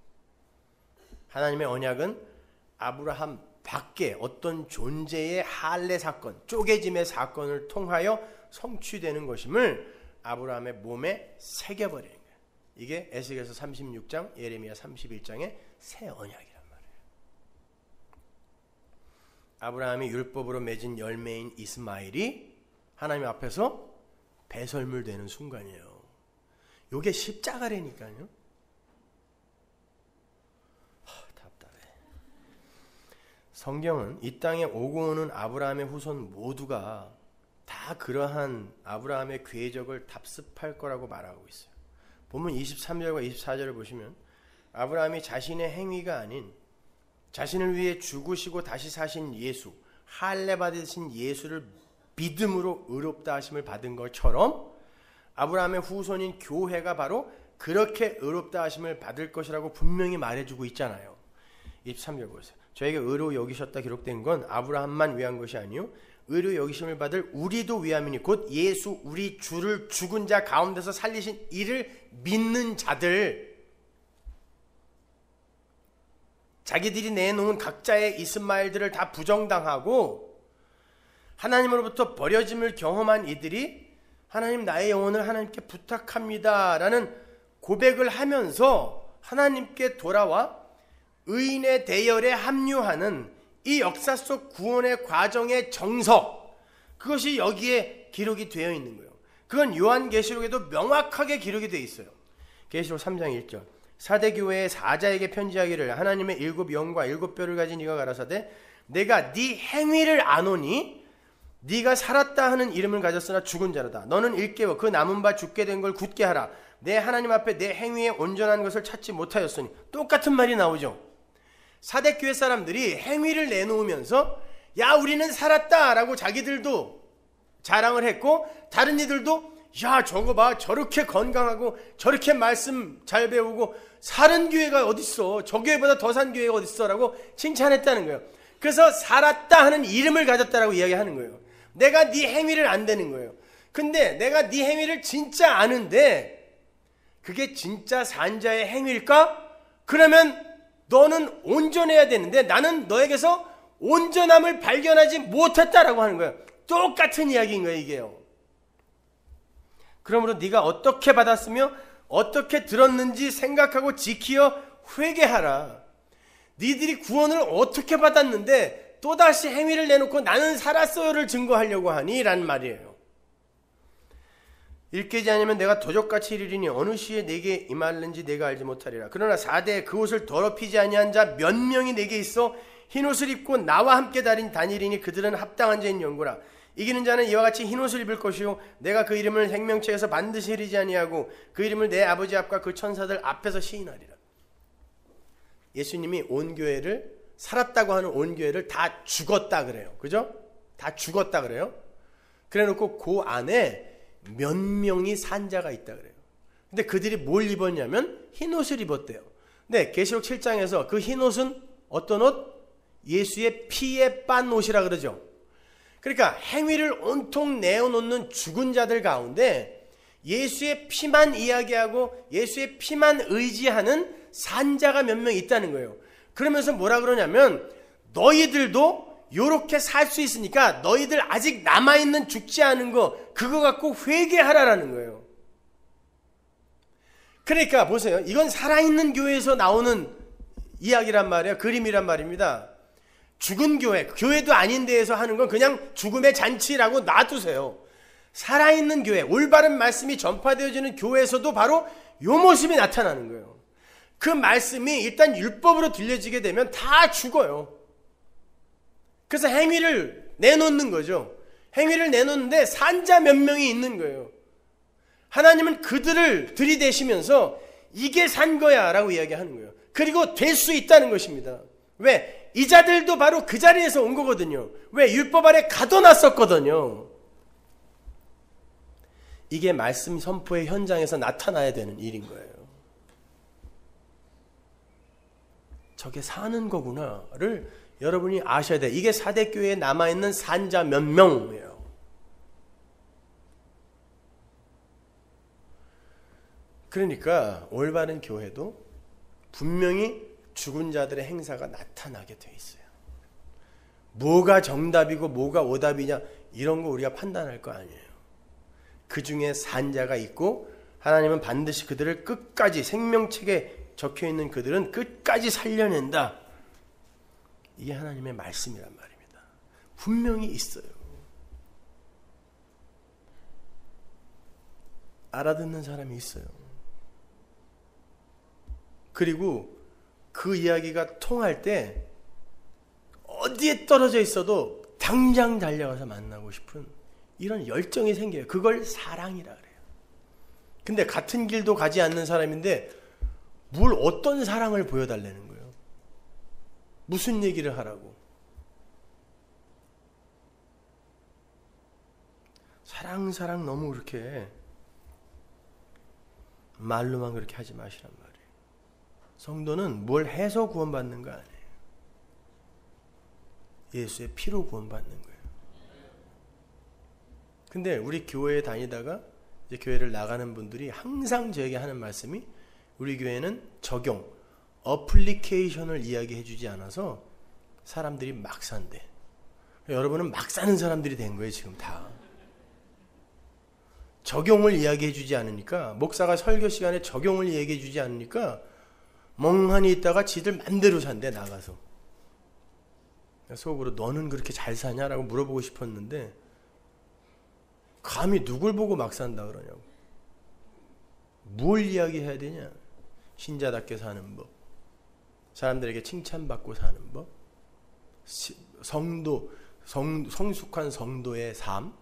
하나님의 언약은 아브라함 밖에 어떤 존재의 할례 사건, 쪼개짐의 사건을 통하여 성취되는 것임을 아브라함의 몸에 새겨버리는 거예요. 이게 에스겔서 36장, 예레미야 31장의 새 언약이란 말이에요. 아브라함이 율법으로 맺은 열매인 이스마엘이 하나님 앞에서 배설물 되는 순간이에요. 이게 십자가라니까요. 답답해. 성경은 이 땅에 오고 오는 아브라함의 후손 모두가 다 그러한 아브라함의 궤적을 답습할 거라고 말하고 있어요. 본문 23절과 24절을 보시면 아브라함이 자신의 행위가 아닌 자신을 위해 죽으시고 다시 사신 예수, 할례 받으신 예수를 믿음으로 의롭다 하심을 받은 것처럼 아브라함의 후손인 교회가 바로 그렇게 의롭다 하심을 받을 것이라고 분명히 말해주고 있잖아요. 23절 보세요. 저에게 의로 여기셨다 기록된 건 아브라함만 위한 것이 아니요 의로 여기심을 받을 우리도 위함이니 곧 예수 우리 주를 죽은 자 가운데서 살리신 이를 믿는 자들, 자기들이 내놓은 각자의 이스마엘들을 다 부정당하고 하나님으로부터 버려짐을 경험한 이들이 하나님 나의 영혼을 하나님께 부탁합니다 라는 고백을 하면서 하나님께 돌아와 의인의 대열에 합류하는 이 역사 속 구원의 과정의 정석, 그것이 여기에 기록이 되어 있는 거예요. 그건 요한계시록에도 명확하게 기록이 되어 있어요. 계시록 3장 1절 사대 교회의 사자에게 편지하기를 하나님의 7 영과 7 뼈를 가진 이가 가라사대 내가 네 행위를 아노니 네가 살았다 하는 이름을 가졌으나 죽은 자로다. 너는 일깨워 그 남은 바 죽게 된 걸 굳게 하라. 내 하나님 앞에 내 행위에 온전한 것을 찾지 못하였으니. 똑같은 말이 나오죠. 사대교회 사람들이 행위를 내놓으면서 야 우리는 살았다 라고 자기들도 자랑을 했고 다른 이들도 야 저거 봐 저렇게 건강하고 저렇게 말씀 잘 배우고 사는 교회가 어딨어, 저 교회보다 더 산 교회가 어딨어 라고 칭찬했다는 거예요. 그래서 살았다 하는 이름을 가졌다라고 이야기하는 거예요. 내가 네 행위를 안다는 거예요. 근데 내가 네 행위를 진짜 아는데 그게 진짜 산자의 행위일까? 그러면 너는 온전해야 되는데 나는 너에게서 온전함을 발견하지 못했다라고 하는 거예요. 똑같은 이야기인 거예요, 이게요. 그러므로 네가 어떻게 받았으며 어떻게 들었는지 생각하고 지키어 회개하라. 니들이 구원을 어떻게 받았는데 또다시 행위를 내놓고 나는 살았어요를 증거하려고 하니? 라는 말이에요. 일깨지 않으면 내가 도적같이 이르리니 어느 시에 내게 임할는지 내가 알지 못하리라. 그러나 4대에 그 옷을 더럽히지 아니한 자 몇 명이 내게 있어 흰옷을 입고 나와 함께 다니리니 그들은 합당한 자인 연고라. 이기는 자는 이와 같이 흰옷을 입을 것이요 내가 그 이름을 생명책에서 반드시 흐리지 아니하고 그 이름을 내 아버지 앞과 그 천사들 앞에서 시인하리라. 예수님이 온 교회를 살았다고 하는 온 교회를 다 죽었다 그래요. 그죠? 다 죽었다 그래요. 그래놓고 그 안에 몇 명이 산 자가 있다 그래요. 근데 그들이 뭘 입었냐면 흰옷을 입었대요. 네, 계시록 7장에서 그 흰옷은 어떤 옷? 예수의 피에 빤 옷이라 그러죠. 그러니까 행위를 온통 내어놓는 죽은 자들 가운데 예수의 피만 이야기하고 예수의 피만 의지하는 산자가 몇 명 있다는 거예요. 그러면서 뭐라 그러냐면 너희들도 요렇게 살 수 있으니까 너희들 아직 남아있는 죽지 않은 거 그거 갖고 회개하라라는 거예요. 그러니까 보세요. 이건 살아있는 교회에서 나오는 이야기란 말이에요. 그림이란 말입니다. 죽은 교회, 교회도 아닌 데에서 하는 건 그냥 죽음의 잔치라고 놔두세요. 살아있는 교회, 올바른 말씀이 전파되어지는 교회에서도 바로 요 모습이 나타나는 거예요. 그 말씀이 일단 율법으로 들려지게 되면 다 죽어요. 그래서 행위를 내놓는 거죠. 행위를 내놓는데 산자 몇 명이 있는 거예요. 하나님은 그들을 들이대시면서 이게 산 거야 라고 이야기하는 거예요. 그리고 될 수 있다는 것입니다. 왜? 이 자들도 바로 그 자리에서 온 거거든요. 왜? 율법 아래 가둬놨었거든요. 이게 말씀 선포의 현장에서 나타나야 되는 일인 거예요. 저게 사는 거구나를 여러분이 아셔야 돼요. 이게 사대교회에 남아있는 산자 몇 명이에요. 그러니까 올바른 교회도 분명히 죽은 자들의 행사가 나타나게 돼 있어요. 뭐가 정답이고 뭐가 오답이냐 이런 거 우리가 판단할 거 아니에요. 그 중에 산자가 있고 하나님은 반드시 그들을 끝까지 생명책에 적혀있는 그들은 끝까지 살려낸다. 이게 하나님의 말씀이란 말입니다. 분명히 있어요. 알아듣는 사람이 있어요. 그리고 그 이야기가 통할 때 어디에 떨어져 있어도 당장 달려가서 만나고 싶은 이런 열정이 생겨요. 그걸 사랑이라 그래요. 근데 같은 길도 가지 않는 사람인데 뭘 어떤 사랑을 보여달라는 거예요? 무슨 얘기를 하라고? 사랑 너무 그렇게 말로만 그렇게 하지 마시란 말이에요. 성도는 뭘 해서 구원받는 거 아니에요. 예수의 피로 구원받는 거예요. 근데 우리 교회에 다니다가 이제 교회를 나가는 분들이 항상 저에게 하는 말씀이 우리 교회는 적용, 어플리케이션을 이야기해 주지 않아서 사람들이 막 산대. 여러분은 막 사는 사람들이 된 거예요, 지금 다. 적용을 이야기해 주지 않으니까, 목사가 설교 시간에 적용을 이야기해 주지 않으니까 멍하니 있다가 지들 맘대로 산대, 나가서. 속으로 너는 그렇게 잘 사냐라고 물어보고 싶었는데 감히 누굴 보고 막 산다 그러냐고. 뭘 이야기해야 되냐? 신자답게 사는 법, 사람들에게 칭찬받고 사는 법, 성숙한 성도의 삶.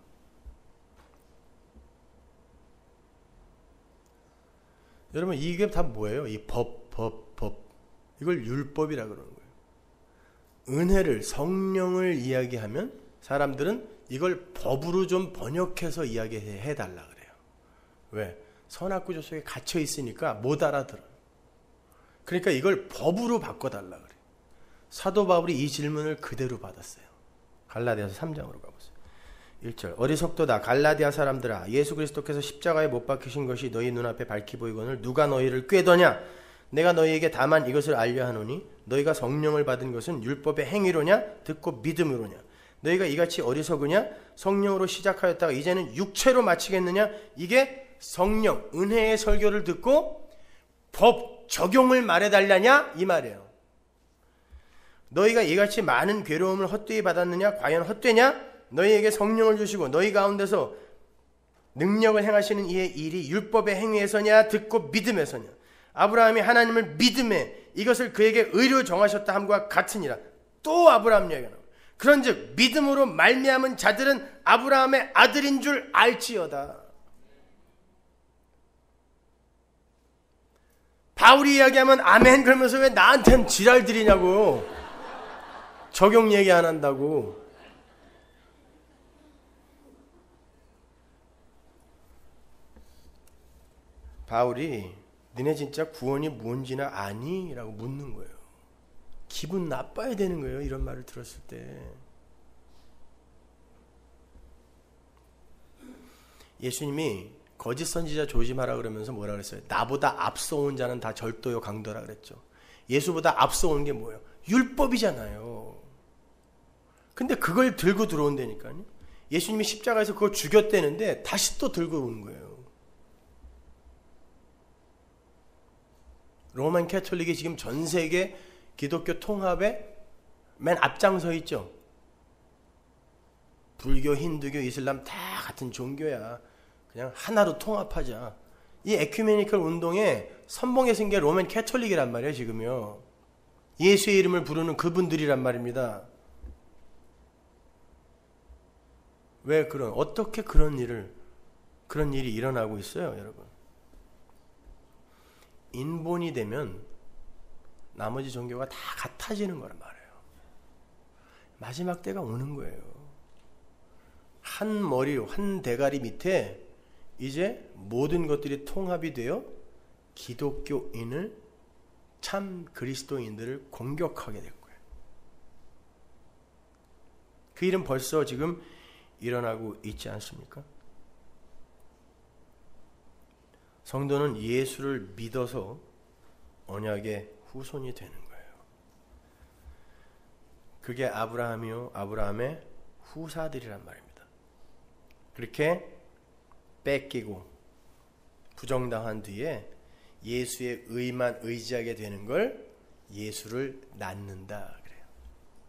여러분 이게 다 뭐예요? 이 법. 이걸 율법이라 그러는 거예요. 은혜를, 성령을 이야기하면 사람들은 이걸 법으로 좀 번역해서 이야기해 달라 그래요. 왜? 선악구조 속에 갇혀 있으니까 못 알아들어요. 그러니까 이걸 법으로 바꿔달라 그래요. 사도 바울이 이 질문을 그대로 받았어요. 갈라디아서 3장으로 가보세요. 1절 어리석도다 갈라디아 사람들아, 예수 그리스도께서 십자가에 못 박히신 것이 너희 눈앞에 밝히 보이거늘 누가 너희를 꾀더냐? 내가 너희에게 다만 이것을 알려 하노니 너희가 성령을 받은 것은 율법의 행위로냐 듣고 믿음으로냐? 너희가 이같이 어리석으냐? 성령으로 시작하였다가 이제는 육체로 마치겠느냐? 이게 성령, 은혜의 설교를 듣고 법 적용을 말해달라냐? 이 말이에요. 너희가 이같이 많은 괴로움을 헛되이 받았느냐? 과연 헛되냐? 너희에게 성령을 주시고 너희 가운데서 능력을 행하시는 이의 일이 율법의 행위에서냐 듣고 믿음에서냐? 아브라함이 하나님을 믿음에 이것을 그에게 의로 정하셨다 함과 같으니라. 또 아브라함 이야기가 나옵니다. 그런즉 믿음으로 말미암은 자들은 아브라함의 아들인 줄 알지어다. 바울이 이야기하면 아멘 그러면서 왜 나한테는 지랄들이냐고. 적용 얘기 안 한다고. 바울이 너네 진짜 구원이 뭔지나 아니? 라고 묻는 거예요. 기분 나빠야 되는 거예요. 이런 말을 들었을 때. 예수님이 거짓 선지자 조심하라 그러면서 뭐라 그랬어요? 나보다 앞서온 자는 다 절도요 강도라 그랬죠. 예수보다 앞서온 게 뭐예요? 율법이잖아요. 근데 그걸 들고 들어온다니까요. 예수님이 십자가에서 그거 죽였대는데 다시 또 들고 오는 거예요. 로만 캐톨릭이 지금 전 세계 기독교 통합에 맨 앞장서 있죠. 불교, 힌두교, 이슬람 다 같은 종교야. 그냥 하나로 통합하자. 이 에큐메니컬 운동에 선봉에 쓴 게 로만 캐톨릭이란 말이에요. 지금요. 예수의 이름을 부르는 그분들이란 말입니다. 왜 어떻게 그런 일이 일어나고 있어요, 여러분? 인본이 되면 나머지 종교가 다 같아지는 거란 말이에요. 마지막 때가 오는 거예요. 한 머리, 한 대가리 밑에 이제 모든 것들이 통합이 되어 기독교인을, 참 그리스도인들을 공격하게 될 거예요. 그 일은 벌써 지금 일어나고 있지 않습니까? 성도는 예수를 믿어서 언약의 후손이 되는 거예요. 그게 아브라함이요 아브라함의 후사들이란 말입니다. 그렇게 뺏기고 부정당한 뒤에 예수의 의만 의지하게 되는 걸 예수를 낳는다 그래요.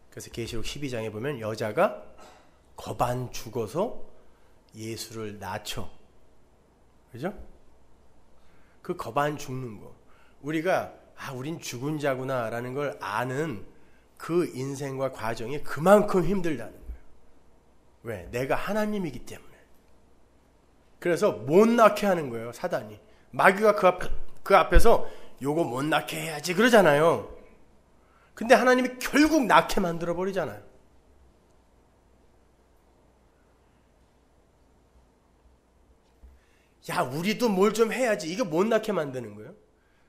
그래서 계시록 12장에 보면 여자가 거반 죽어서 예수를 낳죠. 그죠? 그 거반 죽는 거. 우리가 우린 죽은 자구나 라는 걸 아는 그 인생과 과정이 그만큼 힘들다는 거예요. 왜? 내가 하나님이기 때문에. 그래서 못 낳게 하는 거예요, 사단이. 마귀가 그 앞에서 요거 못 낳게 해야지 그러잖아요. 근데 하나님이 결국 낳게 만들어 버리잖아요. 야, 우리도 뭘 좀 해야지. 이거 못 낳게 만드는 거예요.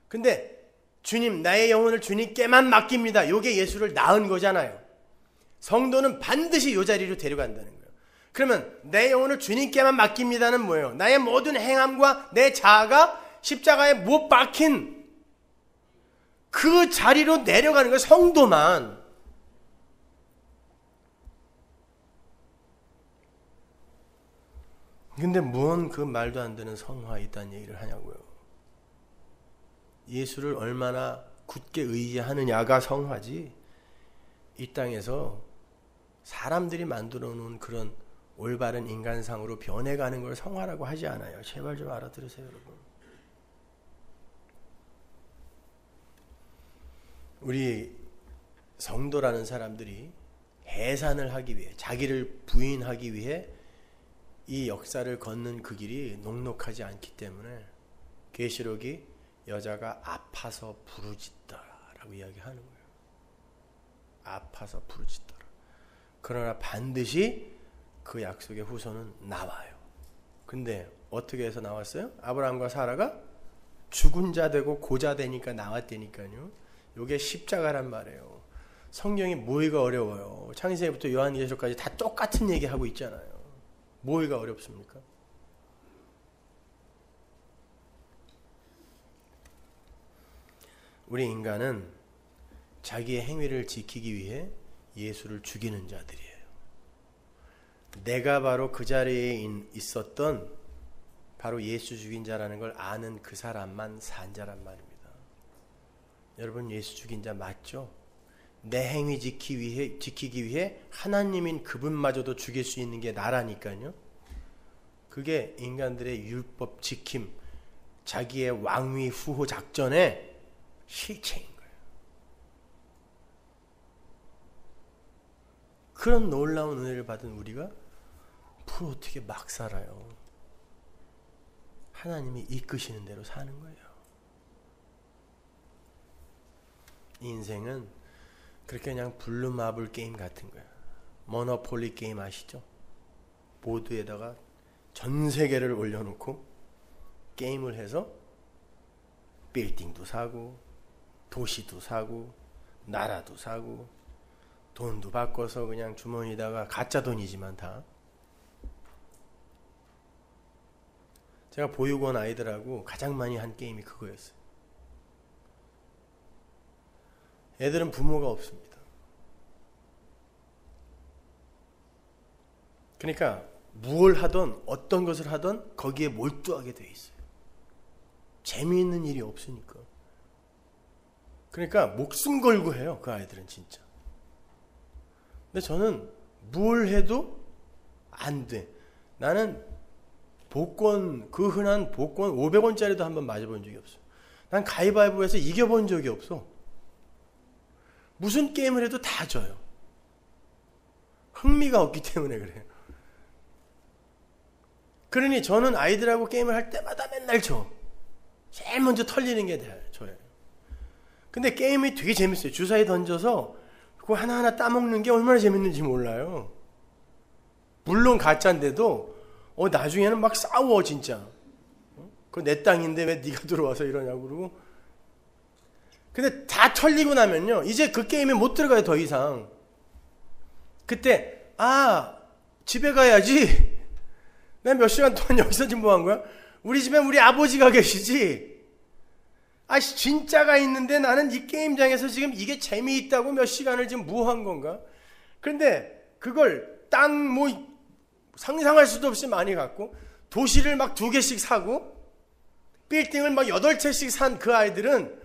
근데 주님, 나의 영혼을 주님께만 맡깁니다. 요게 예수를 낳은 거잖아요. 성도는 반드시 요 자리로 데려간다는 거예요. 그러면 내 영혼을 주님께만 맡깁니다는 뭐예요? 나의 모든 행함과 내 자아가 십자가에 못 박힌 그 자리로 내려가는 거예요. 성도만. 근데 무언 그 말도 안 되는 성화 있다는 얘기를 하냐고요. 예수를 얼마나 굳게 의지하느냐가 성화지, 이 땅에서 사람들이 만들어 놓은 그런 올바른 인간상으로 변해가는 걸 성화라고 하지 않아요. 제발 좀 알아들으세요, 여러분. 우리 성도라는 사람들이 해산을 하기 위해, 자기를 부인하기 위해 이 역사를 걷는 그 길이 녹록하지 않기 때문에 계시록이 여자가 아파서 부르짖더라라고 이야기하는 거예요. 아파서 부르짖더라. 그러나 반드시 그 약속의 후손은 나와요. 근데 어떻게 해서 나왔어요? 아브라함과 사라가 죽은 자 되고 고자 되니까 나왔다니까요. 이게 십자가란 말이에요. 성경이 뭐가 어려워요. 창세기부터 요한계시록까지 다 똑같은 얘기하고 있잖아요. 뭐가 어렵습니까? 우리 인간은 자기의 행위를 지키기 위해 예수를 죽이는 자들이에요. 내가 바로 그 자리에 있었던 바로 예수 죽인 자라는 걸 아는 그 사람만 산 자란 말입니다. 여러분, 예수 죽인 자 맞죠? 내 행위 지키기 위해 하나님인 그분마저도 죽일 수 있는 게 나라니까요. 그게 인간들의 율법 지킴, 자기의 왕위 후호 작전의 실체인 거예요. 그런 놀라운 은혜를 받은 우리가 앞으로 어떻게 막 살아요? 하나님이 이끄시는 대로 사는 거예요. 인생은 그렇게 그냥 블루마블 게임 같은 거야. 모노폴리 게임 아시죠? 보드에다가 전 세계를 올려놓고 게임을 해서 빌딩도 사고 도시도 사고 나라도 사고 돈도 바꿔서 그냥 주머니에다가 가짜 돈이지만 다. 제가 보육원 아이들하고 가장 많이 한 게임이 그거였어요. 애들은 부모가 없습니다. 그러니까 무엇을 하든 어떤 것을 하든 거기에 몰두하게 돼 있어요. 재미있는 일이 없으니까. 그러니까 목숨 걸고 해요. 그 아이들은 진짜. 근데 저는 뭘 해도 안 돼. 나는 복권, 그 흔한 복권 500원짜리도 한번 맞아본 적이 없어. 난 가위바위보에서 이겨본 적이 없어. 무슨 게임을 해도 다 져요. 흥미가 없기 때문에 그래요. 그러니 저는 아이들하고 게임을 할 때마다 맨날 져. 제일 먼저 털리는 게 저예요. 근데 게임이 되게 재밌어요. 주사위 던져서 그거 하나하나 따먹는 게 얼마나 재밌는지 몰라요. 물론 가짜인데도 나중에는 막 싸워 진짜. 그거 내 땅인데 왜 네가 들어와서 이러냐고 그러고. 근데 다 털리고 나면요, 이제 그 게임에 못 들어가요. 더 이상. 그때 집에 가야지. 내가 몇 시간 동안 여기서 지금 뭐 한 거야? 우리 집에 우리 아버지가 계시지. 진짜가 있는데 나는 이 게임장에서 지금 이게 재미있다고 몇 시간을 지금 뭐 한 건가? 그런데 그걸 땅 뭐 상상할 수도 없이 많이 갖고 도시를 막 2개씩 사고 빌딩을 막 8채씩 산 그 아이들은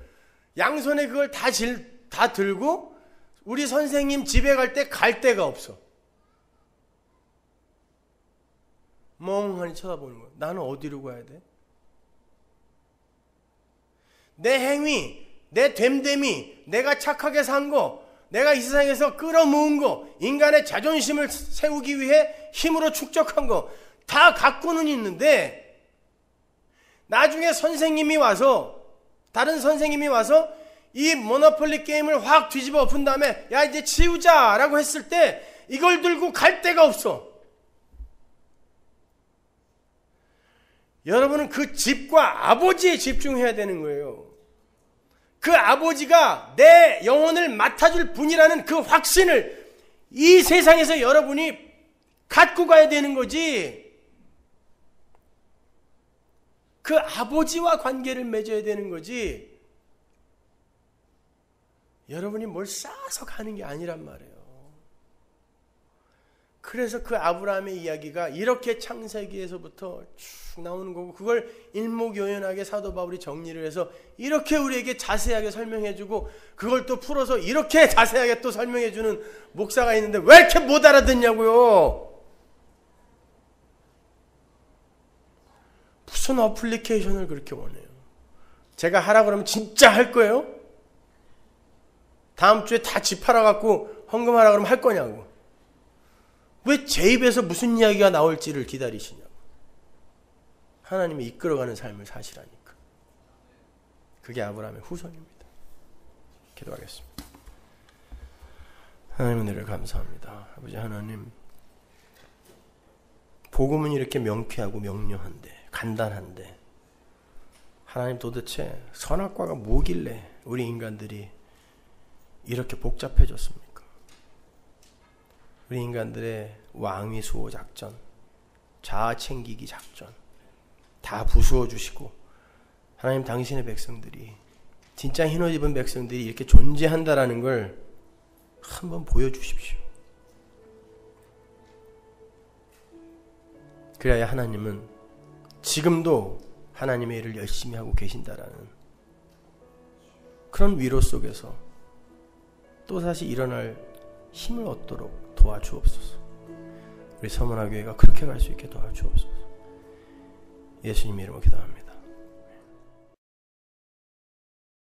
양손에 그걸 다 들고 우리 선생님 집에 갈 때 갈 데가 없어. 멍하니 쳐다보는 거야. 나는 어디로 가야 돼? 내 행위, 내 됨됨이, 내가 착하게 산 거, 내가 이 세상에서 끌어모은 거, 인간의 자존심을 세우기 위해 힘으로 축적한 거 다 갖고는 있는데 나중에 선생님이 와서, 다른 선생님이 와서 이 모노폴리 게임을 확 뒤집어 엎은 다음에 야 이제 치우자 라고 했을 때 이걸 들고 갈 데가 없어. 여러분은 그 집과 아버지에 집중해야 되는 거예요. 그 아버지가 내 영혼을 맡아줄 분이라는 그 확신을 이 세상에서 여러분이 갖고 가야 되는 거지. 그 아버지와 관계를 맺어야 되는 거지. 여러분이 뭘 쌓아서 가는 게 아니란 말이에요. 그래서 그 아브라함의 이야기가 이렇게 창세기에서부터 쭉 나오는 거고, 그걸 일목요연하게 사도 바울이 정리를 해서 이렇게 우리에게 자세하게 설명해주고, 그걸 또 풀어서 이렇게 자세하게 또 설명해주는 목사가 있는데 왜 이렇게 못 알아듣냐고요. 무슨 어플리케이션을 그렇게 원해요? 제가 하라 그러면 진짜 할 거예요? 다음 주에 다 집 팔아갖고 헌금하라 그러면 할 거냐고. 왜 제 입에서 무슨 이야기가 나올지를 기다리시냐고. 하나님이 이끌어가는 삶을 사시라니까. 그게 아브라함의 후손입니다. 기도하겠습니다. 하나님 은혜를 감사합니다. 아버지 하나님, 복음은 이렇게 명쾌하고 명료한데, 간단한데, 하나님 도대체 선악과가 뭐길래 우리 인간들이 이렇게 복잡해졌습니까? 우리 인간들의 왕위 수호 작전, 자아 챙기기 작전 다 부수어 주시고, 하나님 당신의 백성들이, 진짜 흰옷 입은 백성들이 이렇게 존재한다라는 걸 한번 보여주십시오. 그래야 하나님은 지금도 하나님의 일을 열심히 하고 계신다라는 그런 위로 속에서 또다시 일어날 힘을 얻도록 도와주옵소서. 우리 서문화교회가 그렇게 갈 수 있게 도와주옵소서. 예수님 이름으로 기도합니다.